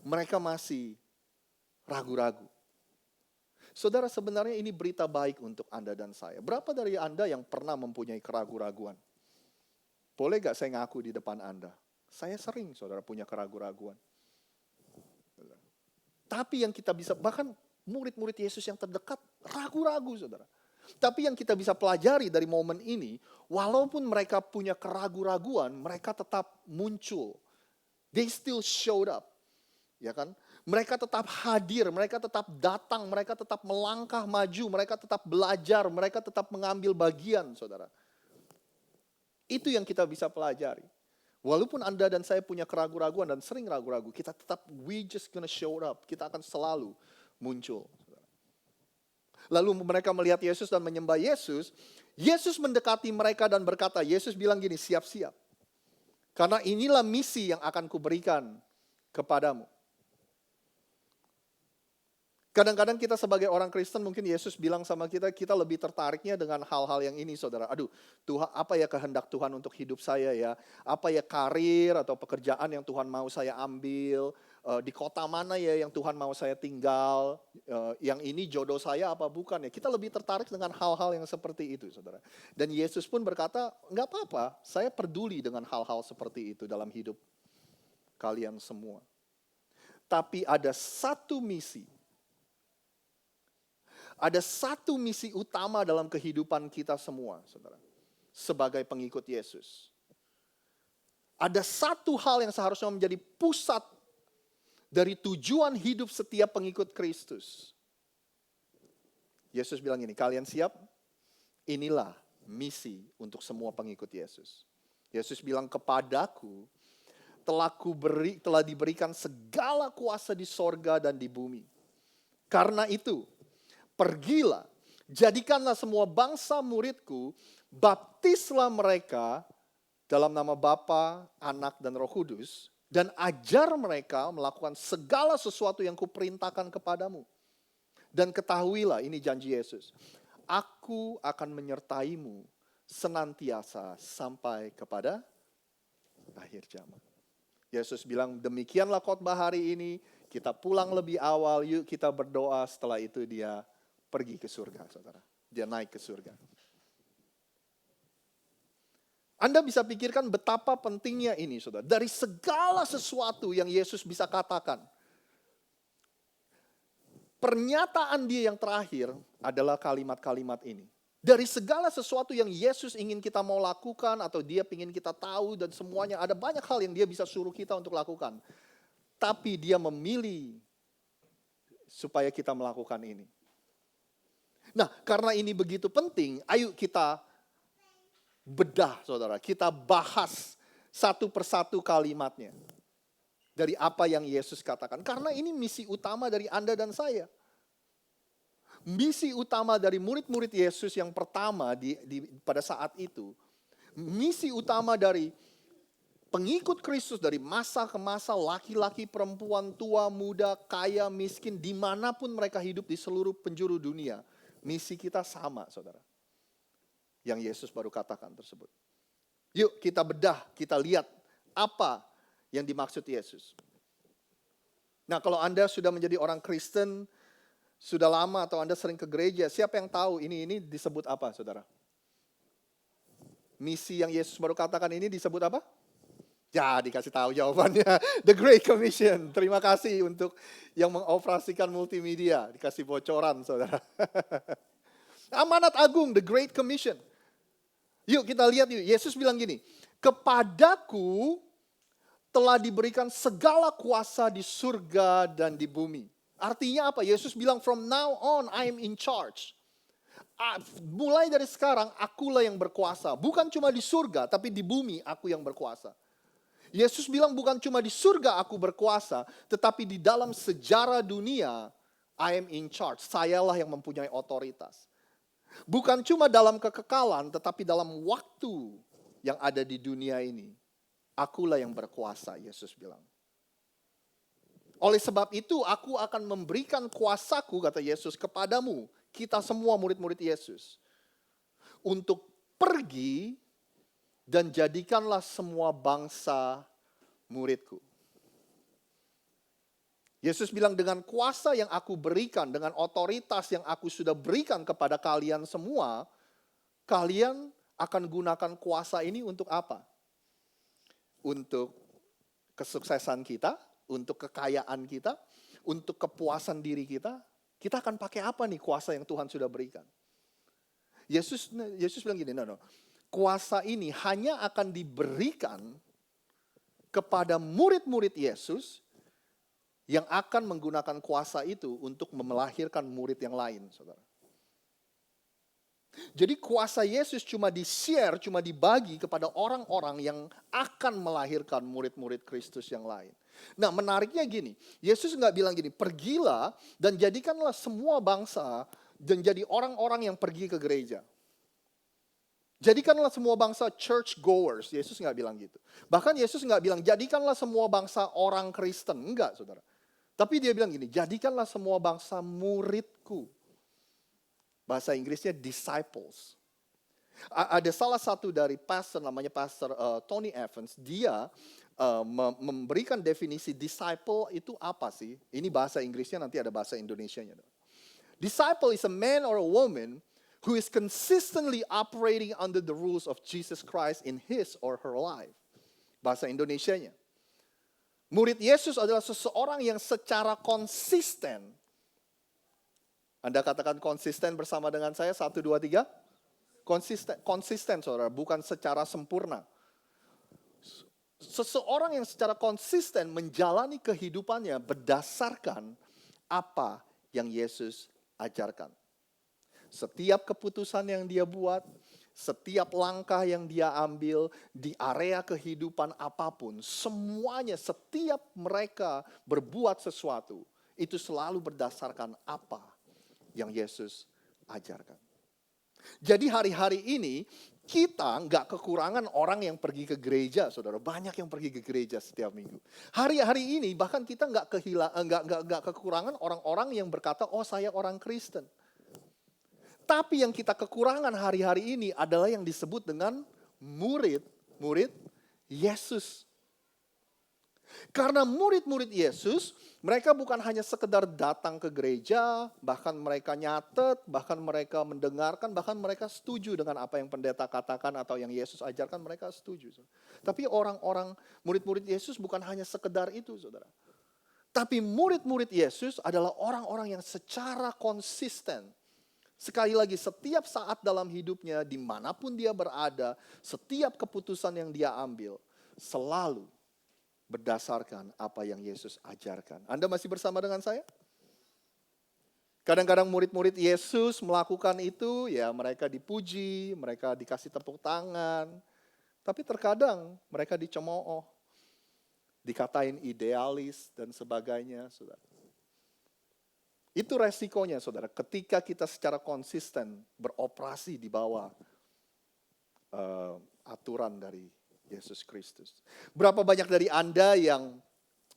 Mereka masih ragu-ragu. Saudara, sebenarnya ini berita baik untuk Anda dan saya. Berapa dari Anda yang pernah mempunyai keraguan-raguan? Boleh gak saya ngaku di depan Anda? Saya sering, saudara, punya keraguan-raguan. Tapi yang kita bisa, bahkan murid-murid Yesus yang terdekat, ragu-ragu, saudara. Tapi yang kita bisa pelajari dari momen ini, walaupun mereka punya keraguan-raguan, mereka tetap muncul. They still showed up. Ya kan? Mereka tetap hadir, mereka tetap datang, mereka tetap melangkah maju, mereka tetap belajar, mereka tetap mengambil bagian, saudara. Itu yang kita bisa pelajari. Walaupun Anda dan saya punya keraguan-raguan dan sering ragu-ragu, kita tetap, we just gonna show up. Kita akan selalu muncul. Lalu mereka melihat Yesus dan menyembah Yesus. Yesus mendekati mereka dan berkata, Yesus bilang gini, siap-siap. Karena inilah misi yang akan kuberikan kepadamu. Kadang-kadang kita sebagai orang Kristen mungkin Yesus bilang sama kita, kita lebih tertariknya dengan hal-hal yang ini saudara. Aduh, Tuhan, apa ya kehendak Tuhan untuk hidup saya ya? Apa ya karir atau pekerjaan yang Tuhan mau saya ambil? Di kota mana ya yang Tuhan mau saya tinggal? Yang ini jodoh saya apa bukan ya? Kita lebih tertarik dengan hal-hal yang seperti itu saudara. Dan Yesus pun berkata, enggak apa-apa, saya peduli dengan hal-hal seperti itu dalam hidup kalian semua. Tapi ada satu misi. Ada satu misi utama dalam kehidupan kita semua, saudara. Sebagai pengikut Yesus. Ada satu hal yang seharusnya menjadi pusat dari tujuan hidup setiap pengikut Kristus. Yesus bilang ini, kalian siap? Inilah misi untuk semua pengikut Yesus. Yesus bilang kepadaku, telah diberikan segala kuasa di sorga dan di bumi. Karena itu, pergilah, jadikanlah semua bangsa muridku, baptislah mereka dalam nama Bapa, Anak, dan Roh Kudus, dan ajar mereka melakukan segala sesuatu yang kuperintahkan kepadamu. Dan ketahuilah, ini janji Yesus, aku akan menyertaimu senantiasa sampai kepada akhir zaman. Yesus bilang, demikianlah khotbah hari ini, kita pulang lebih awal, yuk kita berdoa, setelah itu dia pergi ke surga, saudara. Dia naik ke surga. Anda bisa pikirkan betapa pentingnya ini, saudara. Dari segala sesuatu yang Yesus bisa katakan, pernyataan dia yang terakhir adalah kalimat-kalimat ini. Dari segala sesuatu yang Yesus ingin kita mau lakukan, atau dia ingin kita tahu, dan semuanya, ada banyak hal yang dia bisa suruh kita untuk lakukan. Tapi dia memilih supaya kita melakukan ini. Nah, karena ini begitu penting, ayo kita bedah, saudara. Kita bahas satu persatu kalimatnya. Dari apa yang Yesus katakan. Karena ini misi utama dari Anda dan saya. Misi utama dari murid-murid Yesus yang pertama pada saat itu. Misi utama dari pengikut Kristus dari masa ke masa, laki-laki, perempuan, tua, muda, kaya, miskin, dimanapun mereka hidup di seluruh penjuru dunia. Misi kita sama, saudara. Yang Yesus baru katakan tersebut. Yuk kita bedah, kita lihat apa yang dimaksud Yesus. Nah, kalau Anda sudah menjadi orang Kristen, sudah lama atau Anda sering ke gereja, siapa yang tahu ini disebut apa, saudara? Misi yang Yesus baru katakan ini disebut apa? Ya, dikasih tahu jawabannya. The Great Commission. Terima kasih untuk yang mengoperasikan multimedia. Dikasih bocoran, saudara. Amanat agung, The Great Commission. Yuk kita lihat yuk. Yesus bilang gini, kepadaku telah diberikan segala kuasa di surga dan di bumi. Artinya apa? Yesus bilang, from now on I am in charge. Mulai dari sekarang akulah yang berkuasa. Bukan cuma di surga, tapi di bumi aku yang berkuasa. Yesus bilang bukan cuma di surga aku berkuasa, tetapi di dalam sejarah dunia I am in charge. Sayalah yang mempunyai otoritas. Bukan cuma dalam kekekalan, tetapi dalam waktu yang ada di dunia ini. Akulah yang berkuasa, Yesus bilang. Oleh sebab itu, aku akan memberikan kuasaku, kata Yesus, kepadamu. Kita semua murid-murid Yesus. Untuk pergi dan jadikanlah semua bangsa muridku. Yesus bilang dengan kuasa yang aku berikan, dengan otoritas yang aku sudah berikan kepada kalian semua, kalian akan gunakan kuasa ini untuk apa? Untuk kesuksesan kita, untuk kekayaan kita, untuk kepuasan diri kita. Kita akan pakai apa nih kuasa yang Tuhan sudah berikan? Yesus bilang gini, no. Kuasa ini hanya akan diberikan kepada murid-murid Yesus yang akan menggunakan kuasa itu untuk melahirkan murid yang lain, saudara. Jadi kuasa Yesus cuma di-share, cuma dibagi kepada orang-orang yang akan melahirkan murid-murid Kristus yang lain. Nah, menariknya gini, Yesus nggak bilang gini, pergilah dan jadikanlah semua bangsa dan jadi orang-orang yang pergi ke gereja. Jadikanlah semua bangsa church goers. Yesus nggak bilang gitu. Bahkan Yesus nggak bilang jadikanlah semua bangsa orang Kristen. Enggak, saudara. Tapi dia bilang gini, jadikanlah semua bangsa muridku. Bahasa Inggrisnya disciples. Ada salah satu dari pastor, namanya Pastor Tony Evans. Dia memberikan definisi disciple itu apa sih? Ini bahasa Inggrisnya, nanti ada bahasa Indonesianya. Disciple is a man or a woman who is consistently operating under the rules of Jesus Christ in his or her life. Bahasa Indonesianya. Murid Yesus adalah seseorang yang secara konsisten. Anda katakan konsisten bersama dengan saya, 1, 2, 3. Konsisten saudara, bukan secara sempurna. Seseorang yang secara konsisten menjalani kehidupannya berdasarkan apa yang Yesus ajarkan. Setiap keputusan yang dia buat, setiap langkah yang dia ambil di area kehidupan apapun, semuanya, setiap mereka berbuat sesuatu, itu selalu berdasarkan apa yang Yesus ajarkan. Jadi hari-hari ini Kita nggak kekurangan orang yang pergi ke gereja, saudara. Banyak yang pergi ke gereja setiap minggu. Hari-hari ini bahkan kita nggak kekurangan orang-orang yang berkata, oh saya orang Kristen. Tapi yang kita kekurangan hari-hari ini adalah yang disebut dengan murid Yesus. Karena murid-murid Yesus, mereka bukan hanya sekedar datang ke gereja, bahkan mereka nyatet, bahkan mereka mendengarkan, bahkan mereka setuju dengan apa yang pendeta katakan atau yang Yesus ajarkan, mereka setuju. Tapi orang-orang murid-murid Yesus bukan hanya sekedar itu, saudara. Tapi murid-murid Yesus adalah orang-orang yang secara konsisten, sekali lagi setiap saat dalam hidupnya, dimanapun dia berada, setiap keputusan yang dia ambil, selalu berdasarkan apa yang Yesus ajarkan. Anda masih bersama dengan saya? Kadang-kadang murid-murid Yesus melakukan itu, ya mereka dipuji, mereka dikasih tepuk tangan. Tapi terkadang mereka dicemooh, dikatain idealis dan sebagainya, saudara. Itu resikonya, saudara, ketika kita secara konsisten beroperasi di bawah aturan dari Yesus Kristus. Berapa banyak dari Anda yang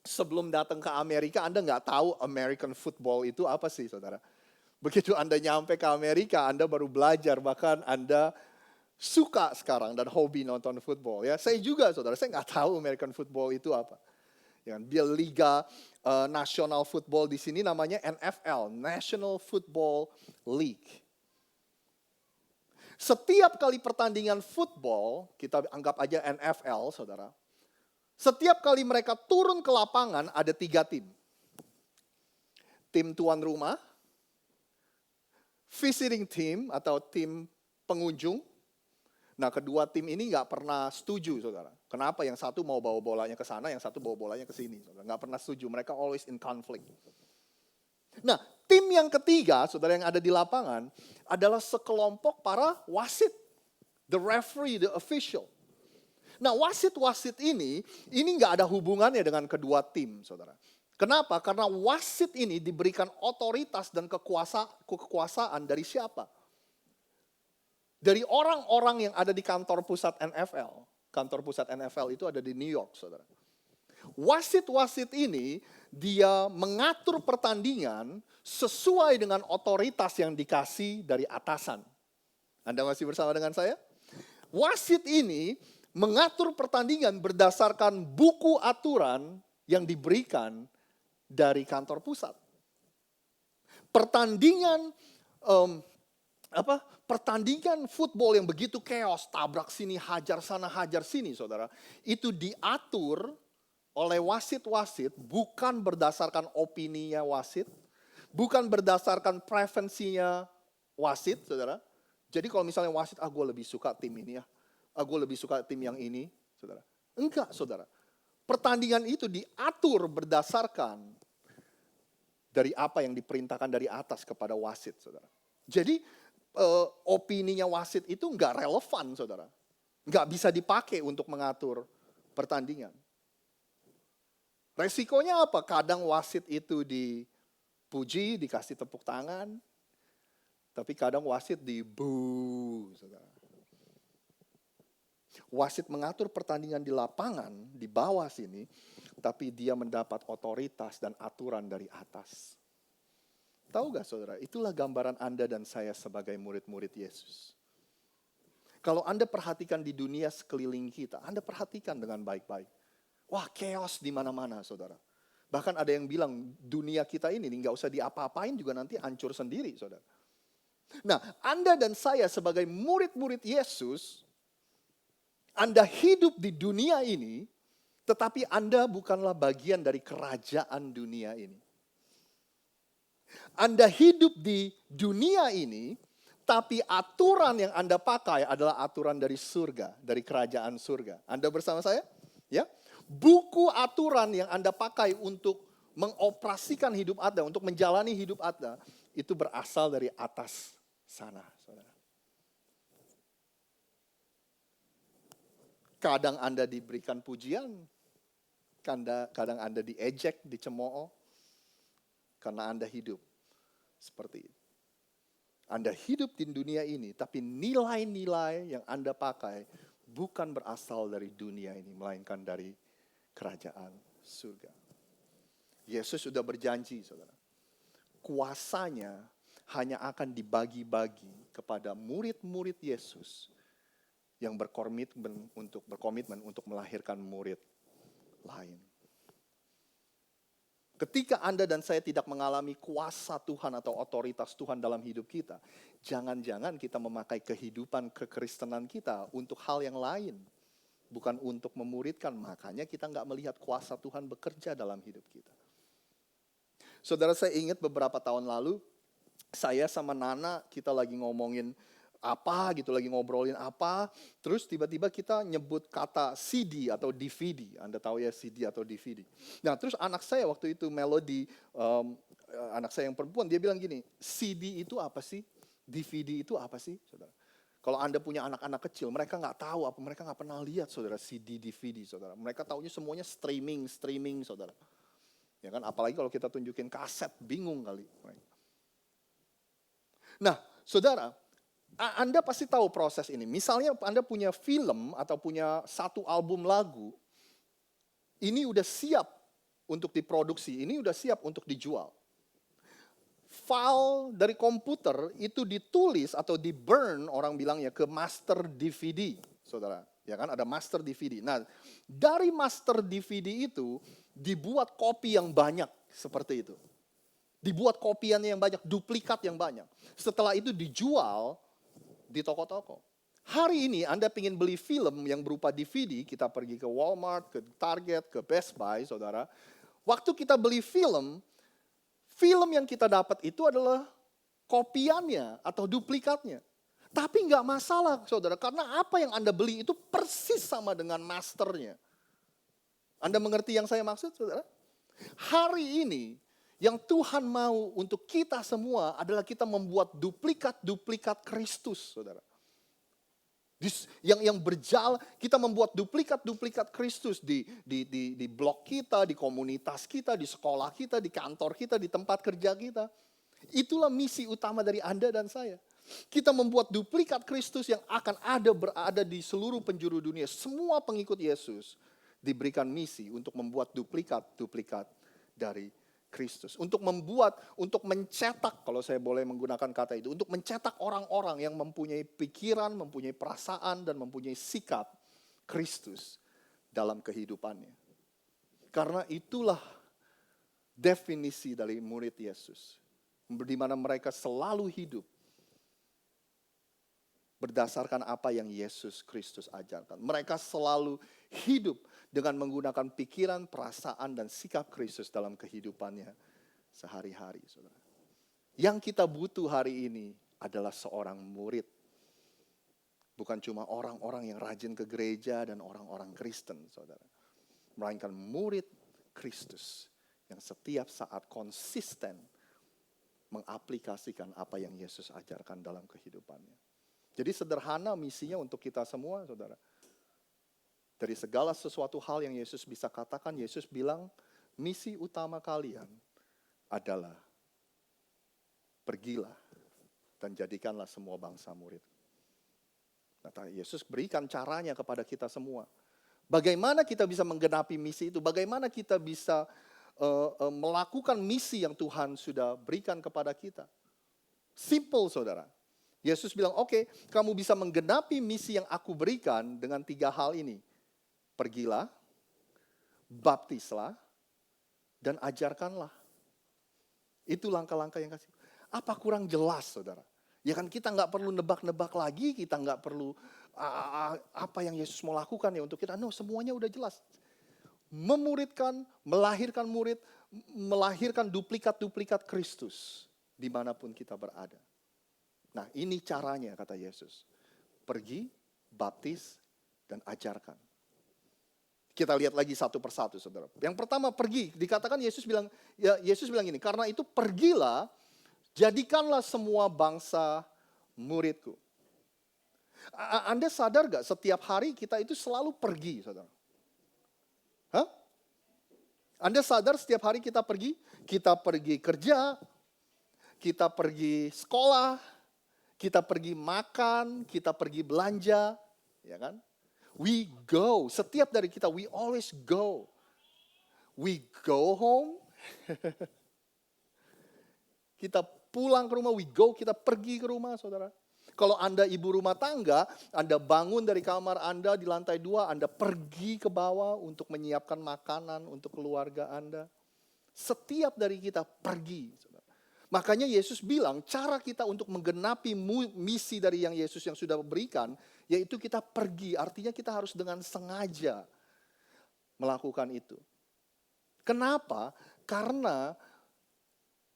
sebelum datang ke Amerika, Anda nggak tahu American football itu apa sih, saudara? Begitu Anda nyampe ke Amerika, Anda baru belajar, bahkan Anda suka sekarang dan hobi nonton football. Ya, saya juga, saudara, saya nggak tahu American football itu apa. Ya, dia liga nasional football di sini namanya NFL, National Football League. Setiap kali pertandingan football, kita anggap aja NFL, saudara. Setiap kali mereka turun ke lapangan, ada 3 tim. Tim tuan rumah, visiting team atau tim pengunjung. Nah, kedua tim ini nggak pernah setuju, saudara. Kenapa? Yang satu mau bawa bolanya ke sana, yang satu bawa bolanya ke sini. Saudara. Nggak pernah setuju, mereka always in conflict. Nah, tim yang ketiga, saudara, yang ada di lapangan, adalah sekelompok para wasit. The referee, the official. Nah, wasit-wasit ini nggak ada hubungannya dengan kedua tim, saudara. Kenapa? Karena wasit ini diberikan otoritas dan kekuasaan dari siapa? Dari orang-orang yang ada di kantor pusat NFL. Kantor pusat NFL itu ada di New York, saudara. Wasit-wasit ini dia mengatur pertandingan sesuai dengan otoritas yang dikasih dari atasan. Anda masih bersama dengan saya? Wasit ini mengatur pertandingan berdasarkan buku aturan yang diberikan dari kantor pusat. Pertandingan pertandingan football yang begitu chaos, tabrak sini, hajar sana, hajar sini, saudara, itu diatur oleh wasit-wasit bukan berdasarkan opininya wasit, bukan berdasarkan preferensinya wasit, saudara. Jadi kalau misalnya wasit, gue lebih suka tim ini ya, gue lebih suka tim yang ini, saudara. Enggak, saudara. Pertandingan itu diatur berdasarkan dari apa yang diperintahkan dari atas kepada wasit, saudara. Jadi opininya wasit itu enggak relevan, saudara. Enggak bisa dipakai untuk mengatur pertandingan. Resikonya apa? Kadang wasit itu dipuji, dikasih tepuk tangan. Tapi kadang wasit di-boo, saudara. Wasit mengatur pertandingan di lapangan, di bawah sini. Tapi dia mendapat otoritas dan aturan dari atas. Tahu gak, saudara? Itulah gambaran Anda dan saya sebagai murid-murid Yesus. Kalau Anda perhatikan di dunia sekeliling kita, Anda perhatikan dengan baik-baik. Wah, chaos di mana-mana, saudara. Bahkan ada yang bilang dunia kita ini nggak usah diapa-apain juga nanti hancur sendiri, saudara. Nah, Anda dan saya sebagai murid-murid Yesus, Anda hidup di dunia ini, tetapi Anda bukanlah bagian dari kerajaan dunia ini. Anda hidup di dunia ini, tapi aturan yang Anda pakai adalah aturan dari surga, dari kerajaan surga. Anda bersama saya? Ya. Buku aturan yang Anda pakai untuk mengoperasikan hidup Anda, untuk menjalani hidup Anda, itu berasal dari atas sana, saudara. Kadang Anda diberikan pujian, kadang Anda diejek, dicemooh, karena Anda hidup seperti itu. Anda hidup di dunia ini, tapi nilai-nilai yang Anda pakai bukan berasal dari dunia ini, melainkan dari kerajaan surga. Yesus sudah berjanji, saudara. Kuasanya hanya akan dibagi-bagi kepada murid-murid Yesus yang berkomitmen untuk melahirkan murid lain. Ketika Anda dan saya tidak mengalami kuasa Tuhan atau otoritas Tuhan dalam hidup kita, jangan-jangan kita memakai kehidupan kekristenan kita untuk hal yang lain. Bukan untuk memuridkan, makanya kita nggak melihat kuasa Tuhan bekerja dalam hidup kita. Saudara, saya ingat beberapa tahun lalu, saya sama Nana, kita lagi ngomongin apa gitu, lagi ngobrolin apa, terus tiba-tiba kita nyebut kata CD atau DVD. Anda tahu ya CD atau DVD. Nah, terus anak saya waktu itu, Melody, anak saya yang perempuan, dia bilang gini, CD itu apa sih? DVD itu apa sih, saudara? Kalau Anda punya anak-anak kecil, mereka nggak tahu apa, mereka nggak pernah lihat, saudara, CD, DVD, saudara. Mereka taunya semuanya streaming, saudara. Ya kan, apalagi kalau kita tunjukin kaset, bingung kali. Nah, saudara, Anda pasti tahu proses ini. Misalnya Anda punya film atau punya satu album lagu, ini udah siap untuk diproduksi, ini udah siap untuk dijual. File dari komputer itu ditulis atau di-burn, orang bilangnya, ke master DVD, saudara. Ya kan, ada master DVD. Nah, dari master DVD itu dibuat kopi yang banyak seperti itu. Dibuat kopiannya yang banyak, duplikat yang banyak. Setelah itu dijual di toko-toko. Hari ini Anda ingin beli film yang berupa DVD, kita pergi ke Walmart, ke Target, ke Best Buy, saudara. Waktu kita beli film yang kita dapat itu adalah kopiannya atau duplikatnya. Tapi nggak masalah, saudara, karena apa yang Anda beli itu persis sama dengan masternya. Anda mengerti yang saya maksud, saudara? Hari ini, yang Tuhan mau untuk kita semua adalah kita membuat duplikat-duplikat Kristus, saudara. Yang berjalan, kita membuat duplikat-duplikat Kristus di blog kita, di komunitas kita, di sekolah kita, di kantor kita, di tempat kerja kita. Itulah misi utama dari Anda dan saya. Kita membuat duplikat Kristus yang akan berada di seluruh penjuru dunia. Semua pengikut Yesus diberikan misi untuk membuat duplikat-duplikat dari Kristus. Untuk mencetak, kalau saya boleh menggunakan kata itu, untuk mencetak orang-orang yang mempunyai pikiran, mempunyai perasaan, dan mempunyai sikap Kristus dalam kehidupannya. Karena itulah definisi dari murid Yesus. Di mana mereka selalu hidup berdasarkan apa yang Yesus Kristus ajarkan. Mereka selalu hidup dengan menggunakan pikiran, perasaan, dan sikap Kristus dalam kehidupannya sehari-hari, saudara. Yang kita butuh hari ini adalah seorang murid. Bukan cuma orang-orang yang rajin ke gereja dan orang-orang Kristen, saudara. Melainkan murid Kristus yang setiap saat konsisten mengaplikasikan apa yang Yesus ajarkan dalam kehidupannya. Jadi sederhana misinya untuk kita semua, saudara. Dari segala sesuatu hal yang Yesus bisa katakan, Yesus bilang, misi utama kalian adalah pergilah dan jadikanlah semua bangsa murid. Nah, Yesus berikan caranya kepada kita semua. Bagaimana kita bisa menggenapi misi itu? Bagaimana kita bisa melakukan misi yang Tuhan sudah berikan kepada kita? Simple, saudara. Yesus bilang, oke, kamu bisa menggenapi misi yang aku berikan dengan 3 hal ini. Pergilah, baptislah, dan ajarkanlah. Itu langkah-langkah yang kasih. Apa kurang jelas, saudara? Ya kan kita nggak perlu nebak-nebak lagi, kita nggak perlu apa yang Yesus mau lakukan ya untuk kita. No, semuanya udah jelas. Memuridkan, melahirkan murid, melahirkan duplikat-duplikat Kristus dimanapun kita berada. Nah, ini caranya kata Yesus. Pergi, baptis, dan ajarkan. Kita lihat lagi satu persatu, saudara. Yang pertama pergi, dikatakan Yesus bilang gini, karena itu pergilah, jadikanlah semua bangsa muridku. Anda sadar gak setiap hari kita itu selalu pergi, saudara? Hah? Anda sadar setiap hari kita pergi kerja, kita pergi sekolah, Kita pergi makan, kita pergi belanja, ya kan? We go, setiap dari kita, we always go. We go home, kita pulang ke rumah, we go, kita pergi ke rumah, saudara. Kalau Anda ibu rumah tangga, Anda bangun dari kamar Anda di lantai 2, Anda pergi ke bawah untuk menyiapkan makanan untuk keluarga Anda. Setiap dari kita pergi. Saudara. Makanya Yesus bilang, cara kita untuk menggenapi misi dari yang Yesus yang sudah berikan, yaitu kita pergi. Artinya kita harus dengan sengaja melakukan itu. Kenapa? Karena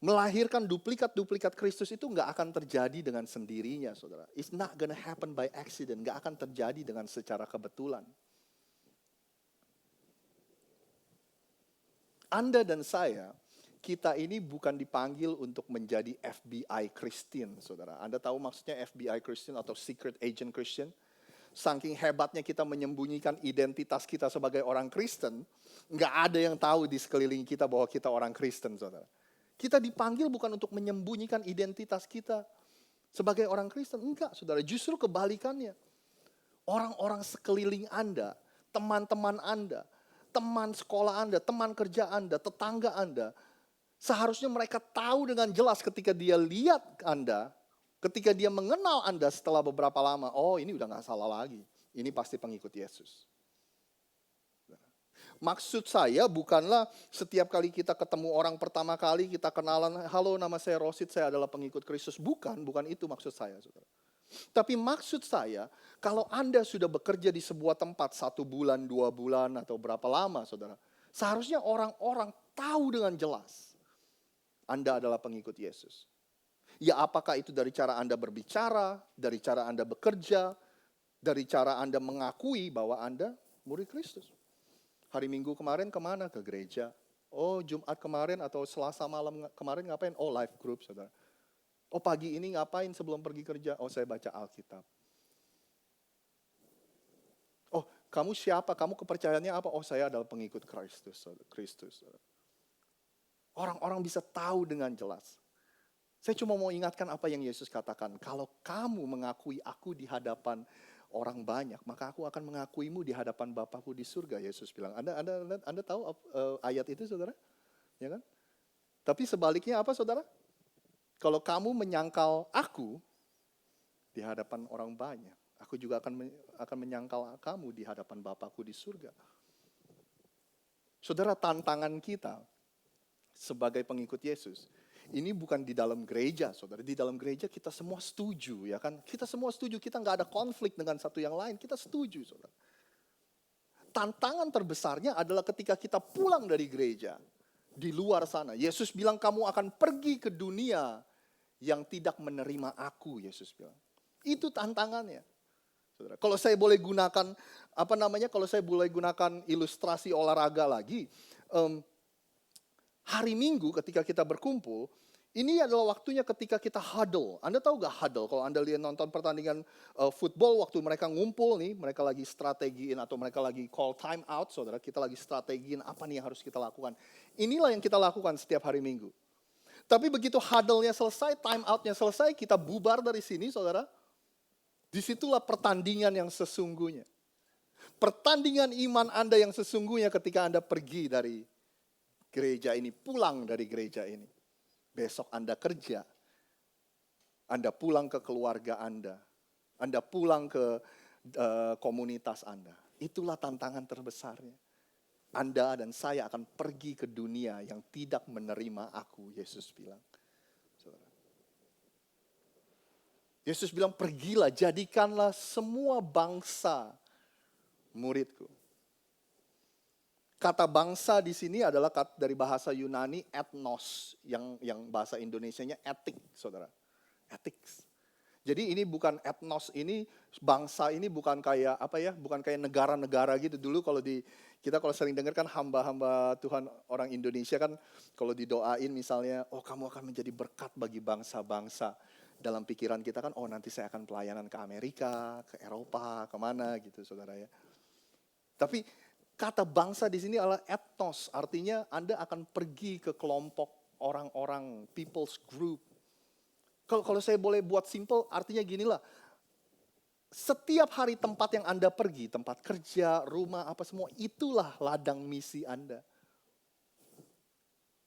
melahirkan duplikat-duplikat Kristus itu nggak akan terjadi dengan sendirinya, saudara. It's not gonna happen by accident, nggak akan terjadi dengan secara kebetulan. Anda dan saya, kita ini bukan dipanggil untuk menjadi FBI Christian, saudara. Anda tahu maksudnya FBI Christian atau Secret Agent Christian? Saking hebatnya kita menyembunyikan identitas kita sebagai orang Kristen, nggak ada yang tahu di sekeliling kita bahwa kita orang Kristen, saudara. Kita dipanggil bukan untuk menyembunyikan identitas kita sebagai orang Kristen. Enggak, saudara. Justru kebalikannya. Orang-orang sekeliling Anda, teman-teman Anda, teman sekolah Anda, teman kerja Anda, tetangga Anda, seharusnya mereka tahu dengan jelas ketika dia lihat Anda, ketika dia mengenal Anda setelah beberapa lama, oh ini udah gak salah lagi. Ini pasti pengikut Yesus. Maksud saya bukanlah setiap kali kita ketemu orang pertama kali, kita kenalan, halo nama saya Rosid, saya adalah pengikut Kristus. Bukan itu maksud saya, saudara. Tapi maksud saya, kalau Anda sudah bekerja di sebuah tempat 1 bulan, 2 bulan, atau berapa lama, saudara. Seharusnya orang-orang tahu dengan jelas, Anda adalah pengikut Yesus. Ya apakah itu dari cara Anda berbicara, dari cara Anda bekerja, dari cara Anda mengakui bahwa Anda murid Kristus. Hari Minggu kemarin kemana? Ke gereja. Oh Jumat kemarin atau Selasa malam kemarin ngapain? Oh live group, saudara. Oh pagi ini ngapain sebelum pergi kerja? Oh saya baca Alkitab. Oh kamu siapa? Kamu kepercayaannya apa? Oh saya adalah pengikut Kristus. Orang-orang bisa tahu dengan jelas. Saya cuma mau ingatkan apa yang Yesus katakan. Kalau kamu mengakui aku di hadapan orang banyak, maka aku akan mengakuimu di hadapan Bapakku di surga, Yesus bilang. Anda tahu ayat itu, saudara? Ya kan? Tapi sebaliknya apa, saudara? Kalau kamu menyangkal aku di hadapan orang banyak, aku juga akan menyangkal kamu di hadapan Bapakku di surga. Saudara, tantangan kita sebagai pengikut Yesus, ini bukan di dalam gereja, saudara. Di dalam gereja kita semua setuju, ya kan? Kita semua setuju, kita nggak ada konflik dengan satu yang lain. Kita setuju, saudara. Tantangan terbesarnya adalah ketika kita pulang dari gereja, di luar sana. Yesus bilang kamu akan pergi ke dunia yang tidak menerima aku, Yesus bilang. Itu tantangannya. Saudara. Kalau saya boleh gunakan, kalau saya boleh gunakan ilustrasi olahraga lagi, hari Minggu ketika kita berkumpul, ini adalah waktunya ketika kita huddle. Anda tahu gak huddle? Kalau Anda lihat nonton pertandingan football, waktu mereka ngumpul nih, mereka lagi strategiin atau mereka lagi call time out, saudara, kita lagi strategiin apa nih yang harus kita lakukan. Inilah yang kita lakukan setiap hari Minggu. Tapi begitu huddle-nya selesai, time out-nya selesai, kita bubar dari sini, saudara. Disitulah pertandingan yang sesungguhnya. Pertandingan iman Anda yang sesungguhnya ketika Anda pergi dari gereja ini, pulang dari gereja ini. Besok Anda kerja, Anda pulang ke keluarga Anda pulang ke komunitas Anda. Itulah tantangan terbesarnya. Anda dan saya akan pergi ke dunia yang tidak menerima aku, Yesus bilang. Saudara. Yesus bilang, pergilah, jadikanlah semua bangsa muridku. Kata bangsa di sini adalah dari bahasa Yunani ethnos, yang bahasa Indonesianya etik, saudara. Ethics. Jadi ini bukan etnos, ini bangsa ini bukan kayak bukan kayak negara-negara gitu. Dulu kita sering dengar kan hamba-hamba Tuhan orang Indonesia kan kalau didoain misalnya, oh kamu akan menjadi berkat bagi bangsa-bangsa. Dalam pikiran kita kan, oh nanti saya akan pelayanan ke Amerika, ke Eropa, kemana gitu, saudara ya. Tapi kata bangsa di sini adalah ethnos, artinya Anda akan pergi ke kelompok orang-orang, people's group. Kalau saya boleh buat simple, artinya ginilah. Setiap hari tempat yang Anda pergi, tempat kerja, rumah, apa semua, itulah ladang misi Anda.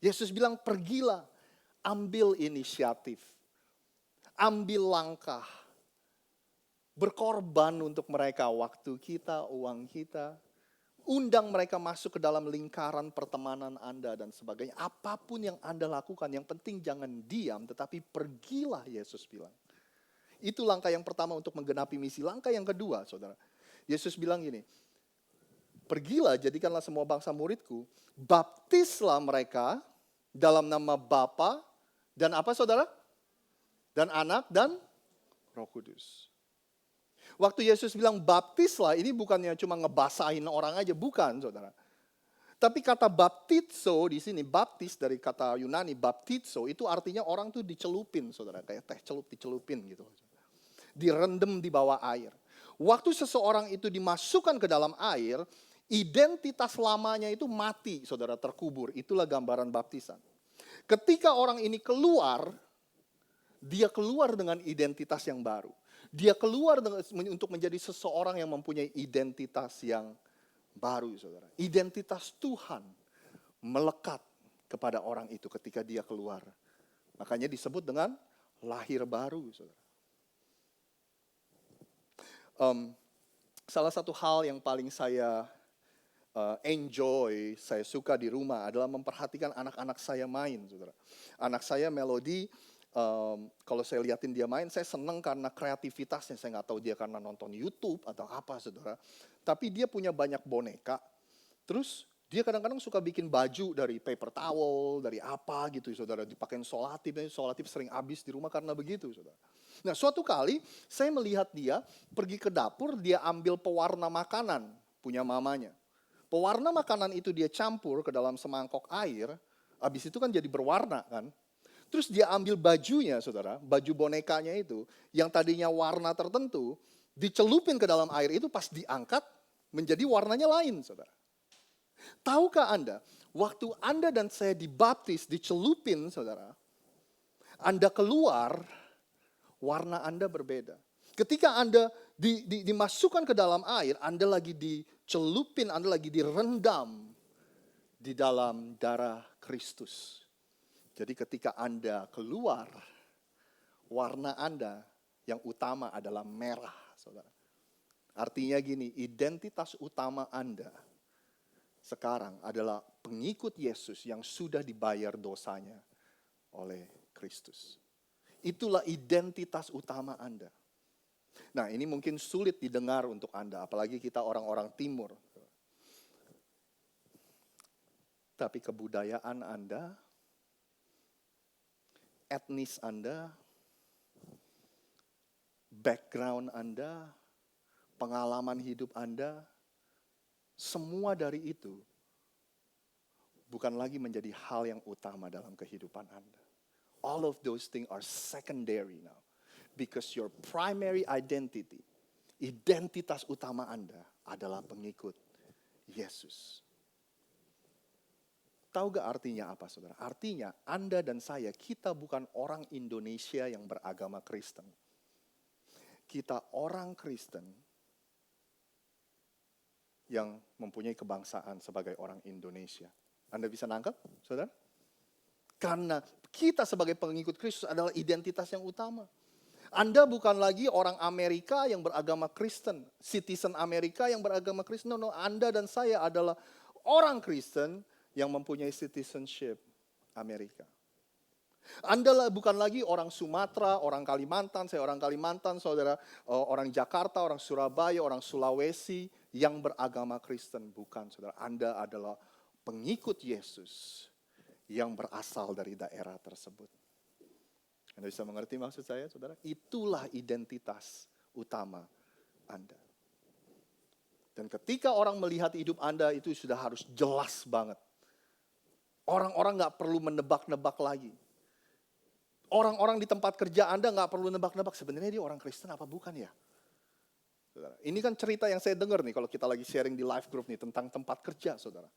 Yesus bilang, pergilah, ambil inisiatif, ambil langkah, berkorban untuk mereka, waktu kita, uang kita, undang mereka masuk ke dalam lingkaran pertemanan Anda dan sebagainya. Apapun yang Anda lakukan, yang penting jangan diam, tetapi pergilah, Yesus bilang. Itu langkah yang pertama untuk menggenapi misi. Langkah yang kedua, saudara. Yesus bilang gini, pergilah, jadikanlah semua bangsa muridku, baptislah mereka dalam nama Bapa dan apa, saudara? Dan Anak dan Roh Kudus. Waktu Yesus bilang baptislah, ini bukannya cuma ngebasahin orang aja, bukan, saudara. Tapi kata baptizo di sini, baptis dari kata Yunani, baptizo, itu artinya orang tuh dicelupin, saudara. Kayak teh celup, dicelupin gitu. Direndam di bawah air. Waktu seseorang itu dimasukkan ke dalam air, identitas lamanya itu mati, saudara, terkubur. Itulah gambaran baptisan. Ketika orang ini keluar, dia keluar dengan identitas yang baru. Dia keluar untuk menjadi seseorang yang mempunyai identitas yang baru, saudara. Identitas Tuhan melekat kepada orang itu ketika dia keluar. Makanya disebut dengan lahir baru, saudara. Salah satu hal yang paling saya enjoy, saya suka di rumah adalah memperhatikan anak-anak saya main, saudara. Anak saya Melody, kalau saya liatin dia main, saya senang karena kreativitasnya. Saya nggak tahu dia karena nonton YouTube atau apa, saudara. Tapi dia punya banyak boneka. Terus dia kadang-kadang suka bikin baju dari paper towel, dari apa gitu, saudara. Dipakein solatif, solatif sering habis di rumah karena begitu, saudara. Nah, suatu kali saya melihat dia pergi ke dapur, dia ambil pewarna makanan punya mamanya. Pewarna makanan itu dia campur ke dalam semangkok air, habis itu kan jadi berwarna kan. Terus dia ambil bajunya, saudara, baju bonekanya itu, yang tadinya warna tertentu, dicelupin ke dalam air itu pas diangkat, menjadi warnanya lain, saudara. Tahukah Anda, waktu Anda dan saya dibaptis, dicelupin, saudara, Anda keluar, warna Anda berbeda. Ketika Anda dimasukkan ke dalam air, Anda lagi dicelupin, Anda lagi direndam di dalam darah Kristus. Jadi ketika Anda keluar, warna Anda yang utama adalah merah, saudara. Artinya gini, identitas utama Anda sekarang adalah pengikut Yesus yang sudah dibayar dosanya oleh Kristus. Itulah identitas utama Anda. Nah, ini mungkin sulit didengar untuk Anda, apalagi kita orang-orang timur. Tapi kebudayaan Anda, etnis Anda, background Anda, pengalaman hidup Anda, semua dari itu bukan lagi menjadi hal yang utama dalam kehidupan Anda. All of those things are secondary now. Because your primary identity, identitas utama Anda adalah pengikut Yesus. Tahu gak artinya apa, saudara? Artinya Anda dan saya, kita bukan orang Indonesia yang beragama Kristen. Kita orang Kristen yang mempunyai kebangsaan sebagai orang Indonesia. Anda bisa nangkep, saudara? Karena kita sebagai pengikut Kristus adalah identitas yang utama. Anda bukan lagi orang Amerika yang beragama Kristen, citizen Amerika yang beragama Kristen. No, Anda dan saya adalah orang Kristen yang mempunyai citizenship Amerika. Anda bukan lagi orang Sumatera, orang Kalimantan, saya orang Kalimantan, saudara, orang Jakarta, orang Surabaya, orang Sulawesi yang beragama Kristen. Bukan, saudara. Anda adalah pengikut Yesus yang berasal dari daerah tersebut. Anda bisa mengerti maksud saya, saudara? Itulah identitas utama Anda. Dan ketika orang melihat hidup Anda itu sudah harus jelas banget. Orang-orang gak perlu menebak-nebak lagi. Orang-orang di tempat kerja Anda gak perlu nebak-nebak, sebenarnya dia orang Kristen apa bukan ya? Saudara, ini kan cerita yang saya dengar nih kalau kita lagi sharing di live group nih tentang tempat kerja, saudara.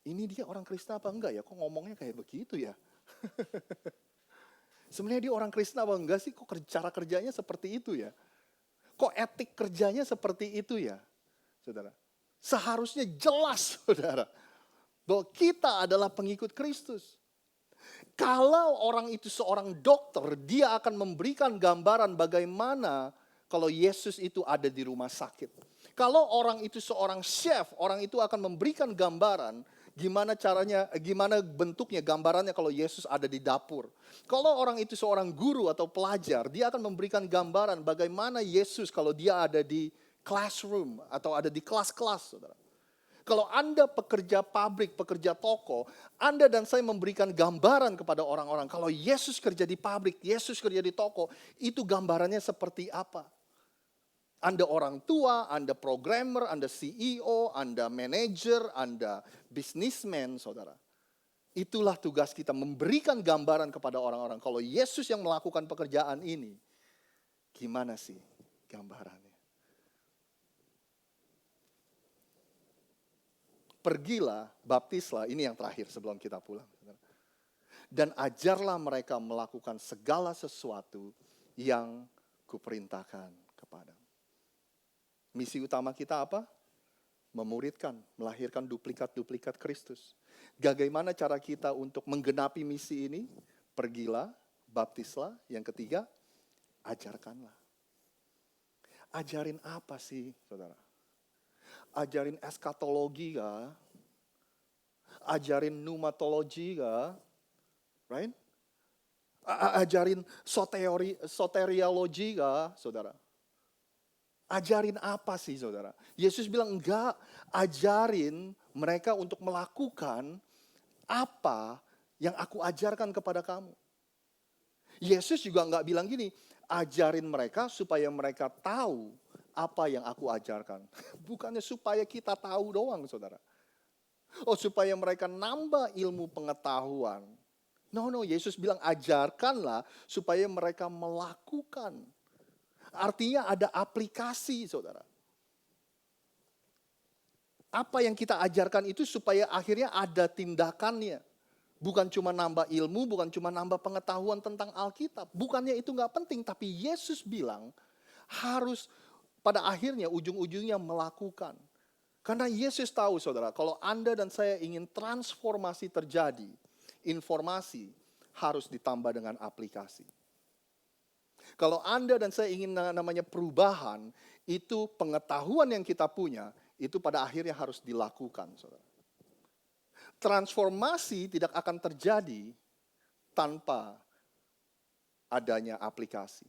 Ini dia orang Kristen apa enggak ya? Kok ngomongnya kayak begitu ya? Sebenarnya dia orang Kristen apa enggak sih? Kok cara kerjanya seperti itu ya? Kok etik kerjanya seperti itu ya? Saudara. Seharusnya jelas, saudara. Bahwa kita adalah pengikut Kristus. Kalau orang itu seorang dokter, dia akan memberikan gambaran bagaimana kalau Yesus itu ada di rumah sakit. Kalau orang itu seorang chef, orang itu akan memberikan gambaran gimana caranya, gimana bentuknya, gambarannya kalau Yesus ada di dapur. Kalau orang itu seorang guru atau pelajar, dia akan memberikan gambaran bagaimana Yesus kalau dia ada di classroom atau ada di kelas-kelas, saudara. Kalau Anda pekerja pabrik, pekerja toko, Anda dan saya memberikan gambaran kepada orang-orang. Kalau Yesus kerja di pabrik, Yesus kerja di toko, itu gambarannya seperti apa? Anda orang tua, Anda programmer, Anda CEO, Anda manajer, Anda businessman, saudara. Itulah tugas kita, memberikan gambaran kepada orang-orang. Kalau Yesus yang melakukan pekerjaan ini, gimana sih gambarannya? Pergilah, baptislah, ini yang terakhir sebelum kita pulang. Dan ajarlah mereka melakukan segala sesuatu yang kuperintahkan kepadamu. Misi utama kita apa? Memuridkan, melahirkan duplikat-duplikat Kristus. Bagaimana cara kita untuk menggenapi misi ini? Pergilah, baptislah. Yang ketiga, ajarkanlah. Ajarin apa sih, saudara? Ajarin eskatologi kah? Ajarin pneumatologi kah? Right? Ajarin soteriologi kah, saudara? Ajarin apa sih, saudara? Yesus bilang enggak, ajarin mereka untuk melakukan apa yang aku ajarkan kepada kamu. Yesus juga enggak bilang gini, ajarin mereka supaya mereka tahu apa yang aku ajarkan. Bukannya supaya kita tahu doang, saudara. Oh, supaya mereka nambah ilmu pengetahuan. No, Yesus bilang ajarkanlah supaya mereka melakukan. Artinya ada aplikasi, saudara. Apa yang kita ajarkan itu supaya akhirnya ada tindakannya. Bukan cuma nambah ilmu, bukan cuma nambah pengetahuan tentang Alkitab. Bukannya itu gak penting, tapi Yesus bilang harus pada akhirnya ujung-ujungnya melakukan. Karena Yesus tahu, saudara, kalau Anda dan saya ingin transformasi terjadi, informasi harus ditambah dengan aplikasi. Kalau Anda dan saya ingin namanya perubahan, itu pengetahuan yang kita punya, itu pada akhirnya harus dilakukan, saudara. Transformasi tidak akan terjadi tanpa adanya aplikasi.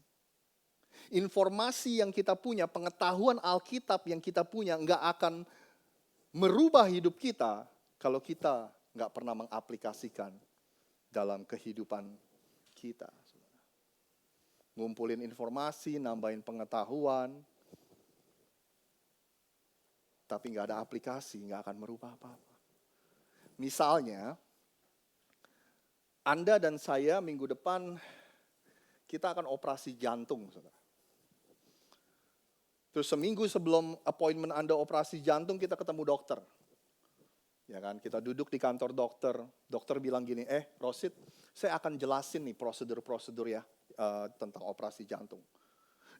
Informasi yang kita punya, pengetahuan Alkitab yang kita punya, nggak akan merubah hidup kita kalau kita nggak pernah mengaplikasikan dalam kehidupan kita. Ngumpulin informasi, nambahin pengetahuan, tapi nggak ada aplikasi, nggak akan merubah apa-apa. Misalnya, Anda dan saya minggu depan kita akan operasi jantung, saudara. Terus seminggu sebelum appointment Anda operasi jantung, kita ketemu dokter. Ya kan, kita duduk di kantor dokter. Dokter bilang gini, Rosid, saya akan jelasin nih prosedur-prosedur ya tentang operasi jantung.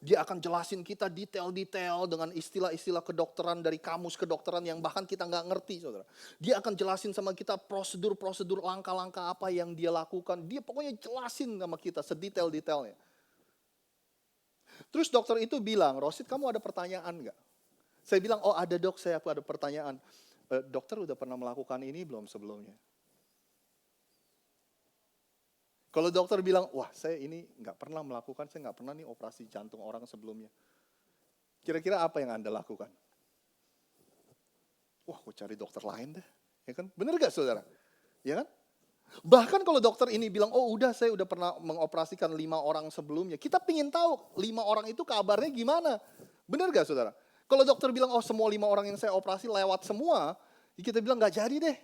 Dia akan jelasin kita detail-detail dengan istilah-istilah kedokteran dari kamus kedokteran yang bahkan kita nggak ngerti, saudara. Dia akan jelasin sama kita prosedur-prosedur langkah-langkah apa yang dia lakukan. Dia pokoknya jelasin sama kita sedetail-detailnya. Terus dokter itu bilang, Rosid kamu ada pertanyaan nggak? Saya bilang, oh ada dok, saya ada pertanyaan. Dokter udah pernah melakukan ini belum sebelumnya? Kalau dokter bilang, wah saya ini nggak pernah melakukan, saya nggak pernah nih operasi jantung orang sebelumnya. Kira-kira apa yang Anda lakukan? Wah, aku cari dokter lain deh. Ya kan? Bener gak saudara? Ya kan? Bahkan kalau dokter ini bilang, oh udah saya udah pernah mengoperasikan 5 orang sebelumnya. Kita pingin tahu 5 orang itu kabarnya gimana. Bener gak saudara? Kalau dokter bilang, oh semua 5 orang yang saya operasi lewat semua. Kita bilang gak jadi deh.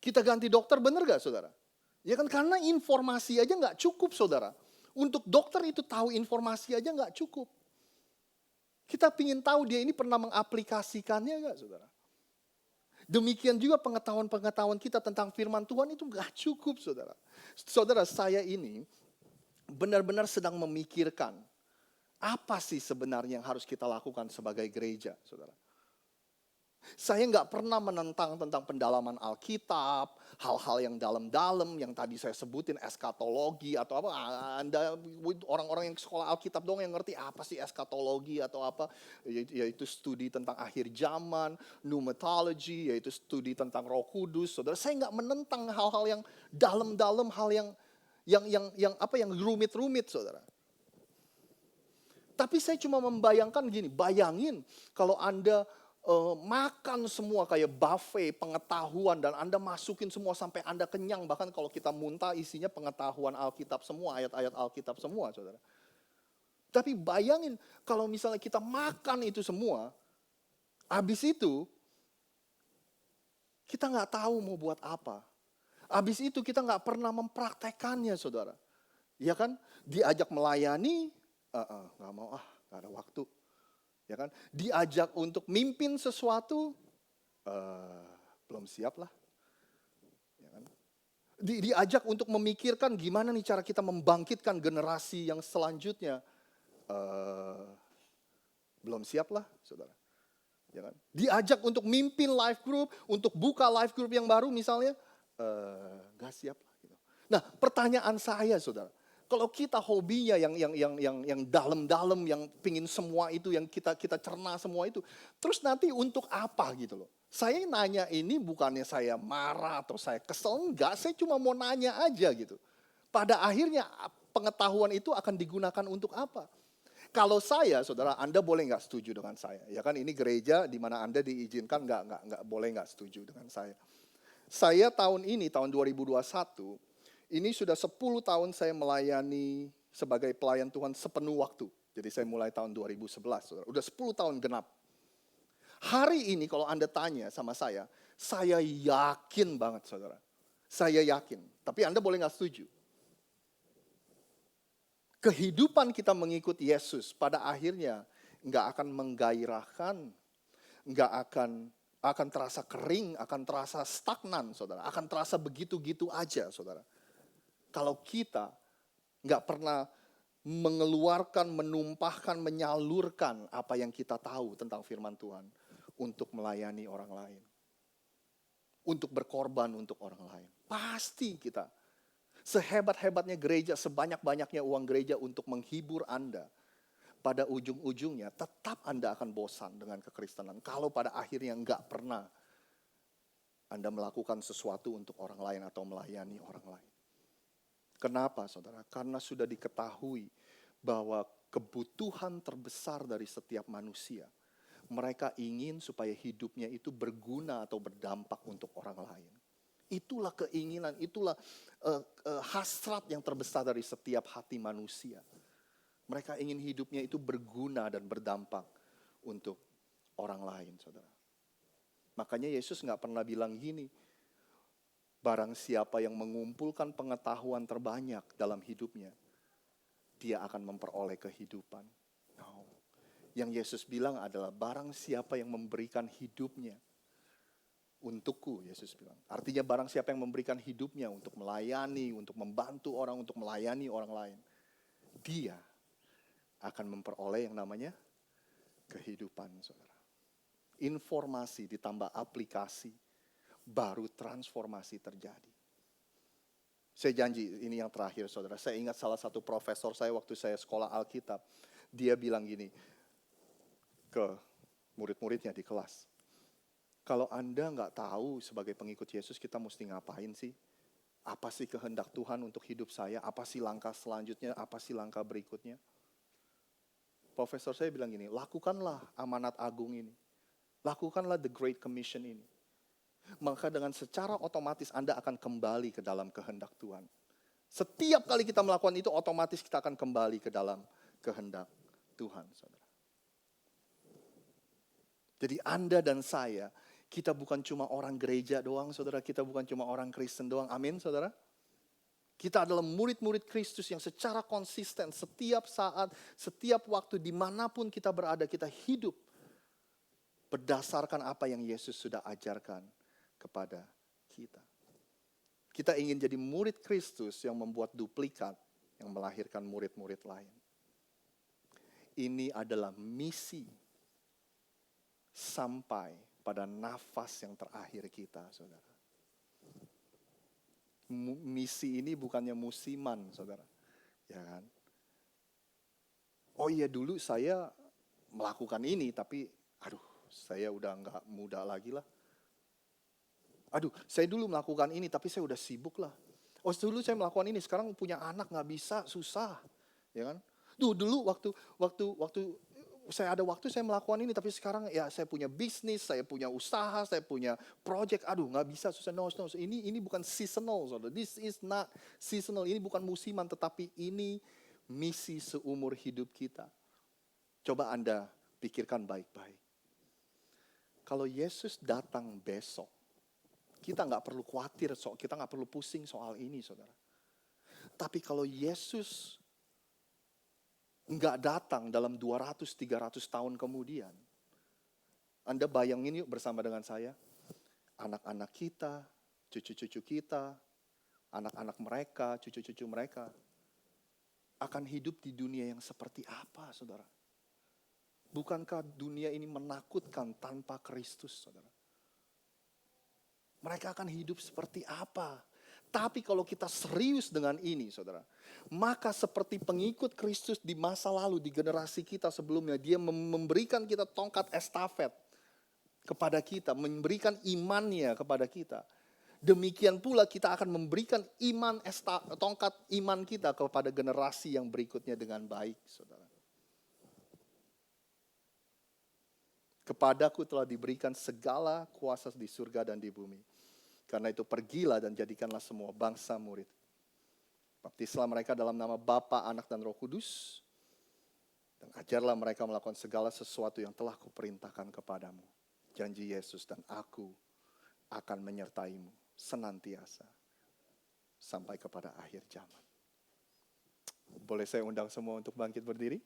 Kita ganti dokter, bener gak saudara? Ya kan, karena informasi aja gak cukup saudara. Untuk dokter itu tahu informasi aja gak cukup. Kita pingin tahu dia ini pernah mengaplikasikannya gak saudara? Demikian juga pengetahuan-pengetahuan kita tentang firman Tuhan itu gak cukup saudara. Saudara, saya ini benar-benar sedang memikirkan apa sih sebenarnya yang harus kita lakukan sebagai gereja, saudara. Saya nggak pernah menentang tentang pendalaman Alkitab, hal-hal yang dalam-dalam, yang tadi saya sebutin eskatologi atau apa. Anda orang-orang yang sekolah Alkitab dong yang ngerti apa sih eskatologi atau apa, yaitu studi tentang akhir zaman, pneumatology, yaitu studi tentang Roh Kudus. Saudara, saya nggak menentang hal-hal yang dalam-dalam, hal yang rumit-rumit, saudara. Tapi saya cuma membayangkan gini, bayangin kalau Anda makan semua kayak buffet pengetahuan dan Anda masukin semua sampai Anda kenyang. Bahkan kalau kita muntah isinya pengetahuan Alkitab semua, ayat-ayat Alkitab semua, saudara. Tapi bayangin kalau misalnya kita makan itu semua, habis itu kita nggak tahu mau buat apa. Habis itu kita nggak pernah mempraktekannya, saudara. Ya kan? Diajak melayani, nggak mau, nggak ada waktu. Ya kan? Diajak untuk mimpin sesuatu, belum siap lah. Ya kan? Diajak untuk memikirkan gimana nih cara kita membangkitkan generasi yang selanjutnya, belum siap lah, saudara. Ya kan? Diajak untuk mimpin life group, untuk buka life group yang baru misalnya, gak siap lah. Gitu. Nah, pertanyaan saya, saudara. Kalau kita hobinya yang dalam-dalam, yang pingin semua itu, yang kita cerna semua itu, terus nanti untuk apa gitu loh? Saya nanya ini bukannya saya marah atau saya kesel, enggak, saya cuma mau nanya aja gitu. Pada akhirnya pengetahuan itu akan digunakan untuk apa? Kalau saya, saudara, Anda boleh nggak setuju dengan saya? Ya kan ini gereja di mana Anda diizinkan nggak boleh nggak setuju dengan saya. Saya tahun ini, tahun 2021, ini sudah 10 tahun saya melayani sebagai pelayan Tuhan sepenuh waktu. Jadi saya mulai tahun 2011, saudara. Udah 10 tahun genap. Hari ini kalau Anda tanya sama saya yakin banget, saudara. Saya yakin. Tapi Anda boleh nggak setuju. Kehidupan kita mengikuti Yesus pada akhirnya nggak akan menggairahkan, nggak akan terasa kering, akan terasa stagnan, saudara. Akan terasa begitu-gitu aja, saudara. Kalau kita nggak pernah mengeluarkan, menumpahkan, menyalurkan apa yang kita tahu tentang firman Tuhan untuk melayani orang lain. Untuk berkorban untuk orang lain. Pasti kita, sehebat-hebatnya gereja, sebanyak-banyaknya uang gereja untuk menghibur Anda, pada ujung-ujungnya tetap Anda akan bosan dengan kekristenan. Kalau pada akhirnya nggak pernah Anda melakukan sesuatu untuk orang lain atau melayani orang lain. Kenapa, saudara? Karena sudah diketahui bahwa kebutuhan terbesar dari setiap manusia, mereka ingin supaya hidupnya itu berguna atau berdampak untuk orang lain. Itulah keinginan, itulah hasrat yang terbesar dari setiap hati manusia. Mereka ingin hidupnya itu berguna dan berdampak untuk orang lain, saudara. Makanya Yesus nggak pernah bilang gini, barang siapa yang mengumpulkan pengetahuan terbanyak dalam hidupnya, dia akan memperoleh kehidupan. No. Yang Yesus bilang adalah barang siapa yang memberikan hidupnya untukku, Yesus bilang. Artinya barang siapa yang memberikan hidupnya untuk melayani, untuk membantu orang, untuk melayani orang lain, dia akan memperoleh yang namanya kehidupan, saudara. Informasi ditambah aplikasi, baru transformasi terjadi. Saya janji, ini yang terakhir, saudara. Saya ingat salah satu profesor saya waktu saya sekolah Alkitab. Dia bilang gini ke murid-muridnya di kelas. Kalau Anda nggak tahu sebagai pengikut Yesus kita mesti ngapain sih? Apa sih kehendak Tuhan untuk hidup saya? Apa sih langkah selanjutnya? Apa sih langkah berikutnya? Profesor saya bilang gini, lakukanlah amanat agung ini. Lakukanlah the Great Commission ini. Maka dengan secara otomatis Anda akan kembali ke dalam kehendak Tuhan. Setiap kali kita melakukan itu, otomatis kita akan kembali ke dalam kehendak Tuhan, saudara. Jadi Anda dan saya, kita bukan cuma orang gereja doang, saudara. Kita bukan cuma orang Kristen doang. Amin, saudara. Kita adalah murid-murid Kristus yang secara konsisten setiap saat, setiap waktu, dimanapun kita berada, kita hidup berdasarkan apa yang Yesus sudah ajarkan kepada kita. Kita ingin jadi murid Kristus yang membuat duplikat yang melahirkan murid-murid lain. Ini adalah misi sampai pada nafas yang terakhir kita, saudara. Misi ini bukannya musiman, saudara. Ya kan? Oh iya, dulu saya melakukan ini, tapi saya udah nggak muda lagi lah. Saya dulu melakukan ini, tapi saya udah sibuk lah. Oh, dulu saya melakukan ini, sekarang punya anak nggak bisa, susah, ya kan? Dulu waktu saya ada waktu saya melakukan ini, tapi sekarang ya saya punya bisnis, saya punya usaha, saya punya project. Nggak bisa, susah. No. Ini bukan seasonal, saudara. This is not seasonal. Ini bukan musiman, tetapi ini misi seumur hidup kita. Coba Anda pikirkan baik-baik. Kalau Yesus datang besok, kita nggak perlu khawatir, kita nggak perlu pusing soal ini, saudara. Tapi kalau Yesus nggak datang dalam 200-300 tahun kemudian, Anda bayangin yuk bersama dengan saya, anak-anak kita, cucu-cucu kita, anak-anak mereka, cucu-cucu mereka, akan hidup di dunia yang seperti apa, saudara? Bukankah dunia ini menakutkan tanpa Kristus, saudara? Mereka akan hidup seperti apa? Tapi kalau kita serius dengan ini, saudara, maka seperti pengikut Kristus di masa lalu, di generasi kita sebelumnya, dia memberikan kita tongkat estafet kepada kita, memberikan imannya kepada kita. Demikian pula kita akan memberikan tongkat iman kita kepada generasi yang berikutnya dengan baik, saudara. Kepadaku telah diberikan segala kuasa di surga dan di bumi. Karena itu pergilah dan jadikanlah semua bangsa murid. Baptislah mereka dalam nama Bapa, Anak, dan Roh Kudus. Dan ajarlah mereka melakukan segala sesuatu yang telah kuperintahkan kepadamu. Janji Yesus, dan aku akan menyertaimu senantiasa sampai kepada akhir zaman. Boleh saya undang semua untuk bangkit berdiri?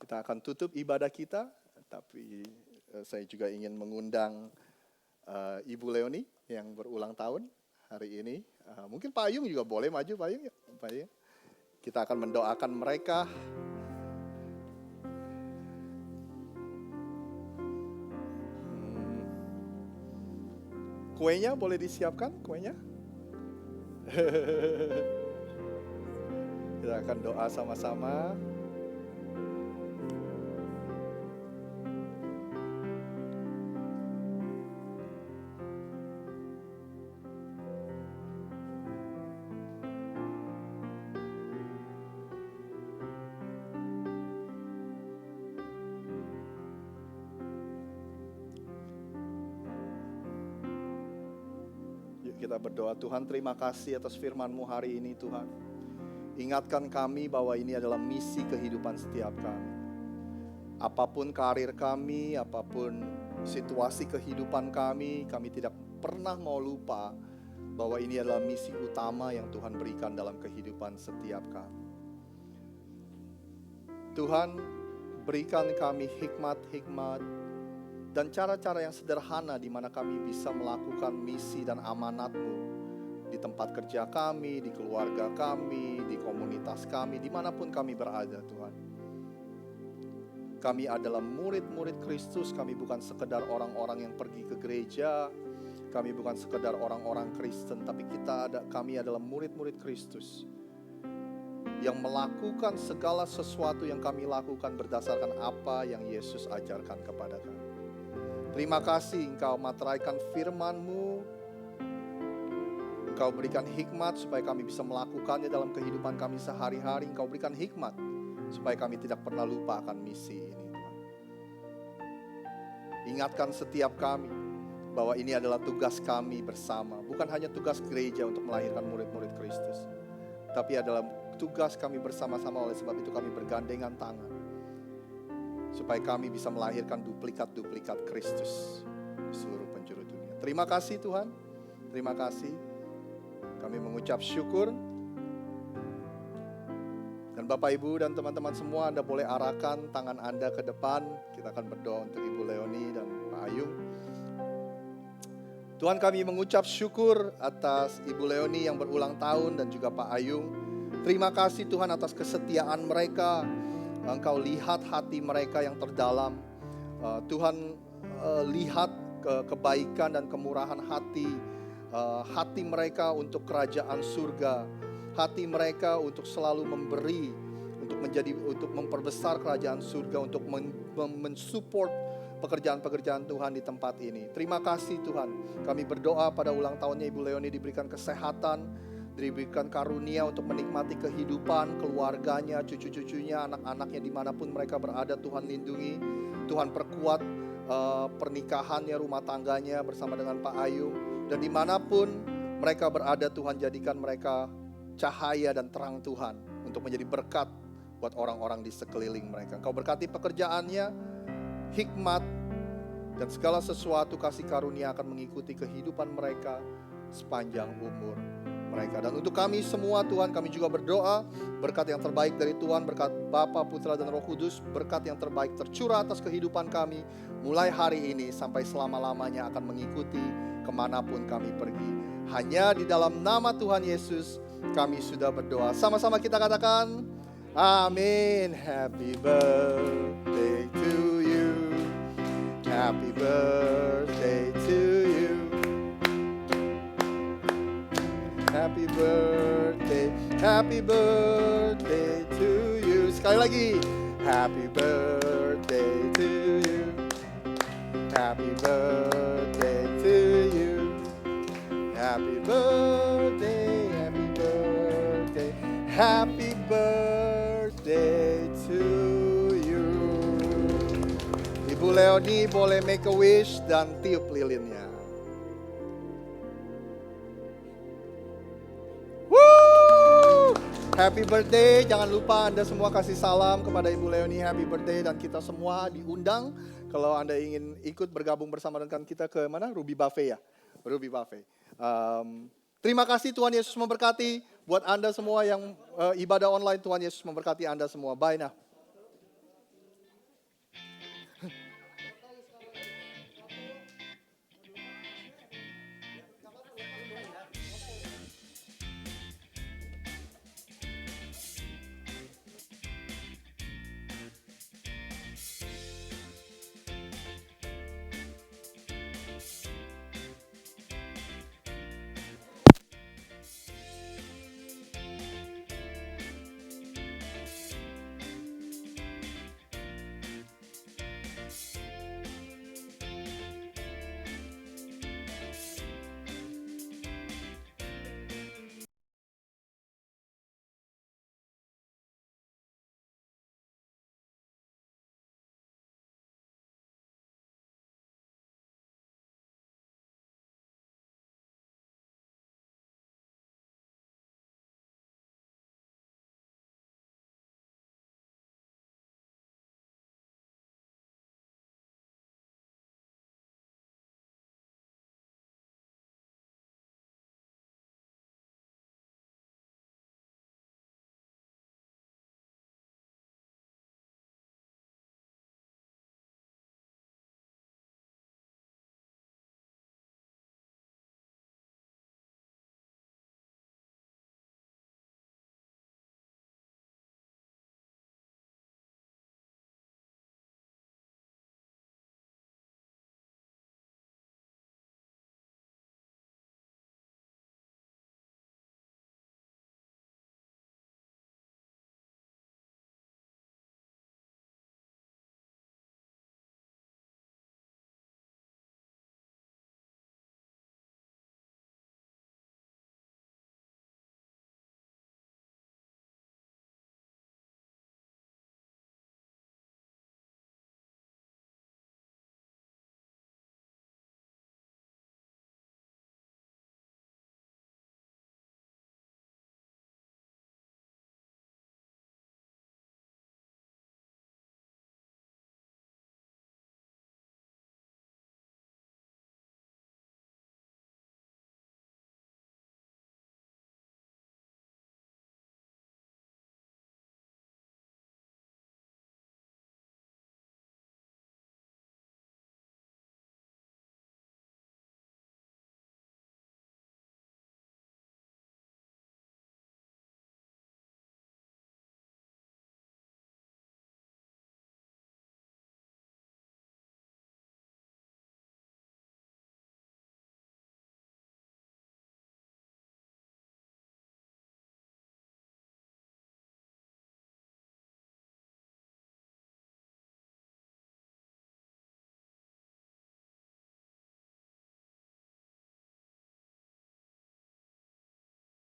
Kita akan tutup ibadah kita, tapi saya juga ingin mengundang Ibu Leoni yang berulang tahun hari ini. Mungkin Pak Ayung juga boleh maju, Pak Ayung. Pak Ayung. Kita akan mendoakan mereka. Kuenya boleh disiapkan, kuenya? Kita akan doa sama-sama. Kita berdoa, Tuhan terima kasih atas firman-Mu hari ini Tuhan. Ingatkan kami bahwa ini adalah misi kehidupan setiap kami. Apapun karir kami, apapun situasi kehidupan kami tidak pernah mau lupa bahwa ini adalah misi utama yang Tuhan berikan dalam kehidupan setiap kami. Tuhan, berikan kami hikmat-hikmat dan cara-cara yang sederhana di mana kami bisa melakukan misi dan amanat-Mu di tempat kerja kami, di keluarga kami, di komunitas kami, dimanapun kami berada Tuhan. Kami adalah murid-murid Kristus, kami bukan sekedar orang-orang yang pergi ke gereja, kami bukan sekedar orang-orang Kristen, tapi kami adalah murid-murid Kristus yang melakukan segala sesuatu yang kami lakukan berdasarkan apa yang Yesus ajarkan kepada kami. Terima kasih Engkau materaikan firman-Mu. Engkau berikan hikmat supaya kami bisa melakukannya dalam kehidupan kami sehari-hari. Engkau berikan hikmat supaya kami tidak pernah lupa akan misi ini Tuhan. Ingatkan setiap kami bahwa ini adalah tugas kami bersama. Bukan hanya tugas gereja untuk melahirkan murid-murid Kristus, tapi adalah tugas kami bersama-sama. Oleh sebab itu kami bergandengan tangan supaya kami bisa melahirkan duplikat-duplikat Kristus di seluruh penjuru dunia. Terima kasih Tuhan, terima kasih. Kami mengucap syukur. Dan Bapak Ibu dan teman-teman semua, Anda boleh arahkan tangan Anda ke depan. Kita akan berdoa untuk Ibu Leoni dan Pak Ayung. Tuhan, kami mengucap syukur atas Ibu Leoni yang berulang tahun dan juga Pak Ayung. Terima kasih Tuhan atas kesetiaan mereka. Engkau lihat hati mereka yang terdalam. Tuhan lihat kebaikan dan kemurahan hati mereka untuk kerajaan surga. Hati mereka untuk selalu memberi, untuk memperbesar kerajaan surga, untuk mensupport pekerjaan-pekerjaan Tuhan di tempat ini. Terima kasih Tuhan. Kami berdoa pada ulang tahunnya Ibu Leoni diberikan kesehatan, diberikan karunia untuk menikmati kehidupan, keluarganya, cucu-cucunya, anak-anaknya dimanapun mereka berada. Tuhan lindungi, Tuhan perkuat pernikahannya, rumah tangganya bersama dengan Pak Ayung. Dan dimanapun mereka berada, Tuhan jadikan mereka cahaya dan terang Tuhan untuk menjadi berkat buat orang-orang di sekeliling mereka. Engkau berkati pekerjaannya, hikmat, dan segala sesuatu kasih karunia akan mengikuti kehidupan mereka sepanjang umur mereka. Dan untuk kami semua Tuhan, kami juga berdoa berkat yang terbaik dari Tuhan, berkat Bapa, Putra, dan Roh Kudus, berkat yang terbaik tercurah atas kehidupan kami mulai hari ini sampai selama-lamanya akan mengikuti kemanapun kami pergi. Hanya di dalam nama Tuhan Yesus kami sudah berdoa. Sama-sama kita katakan, amin. Happy birthday to you. Happy birthday to you. Happy birthday to you. Sekali lagi, happy birthday to you. Happy birthday to you. Happy birthday, happy birthday, happy birthday to you. Ibu Leoni boleh make a wish dan tiup lilinnya. Woo! Happy birthday, jangan lupa Anda semua kasih salam kepada Ibu Leoni, happy birthday, dan kita semua diundang kalau Anda ingin ikut bergabung bersama dengan kita ke mana? Ruby Buffet ya? Ruby Buffet. Terima kasih, Tuhan Yesus memberkati. Buat Anda semua yang ibadah online, Tuhan Yesus memberkati Anda semua. Bye now.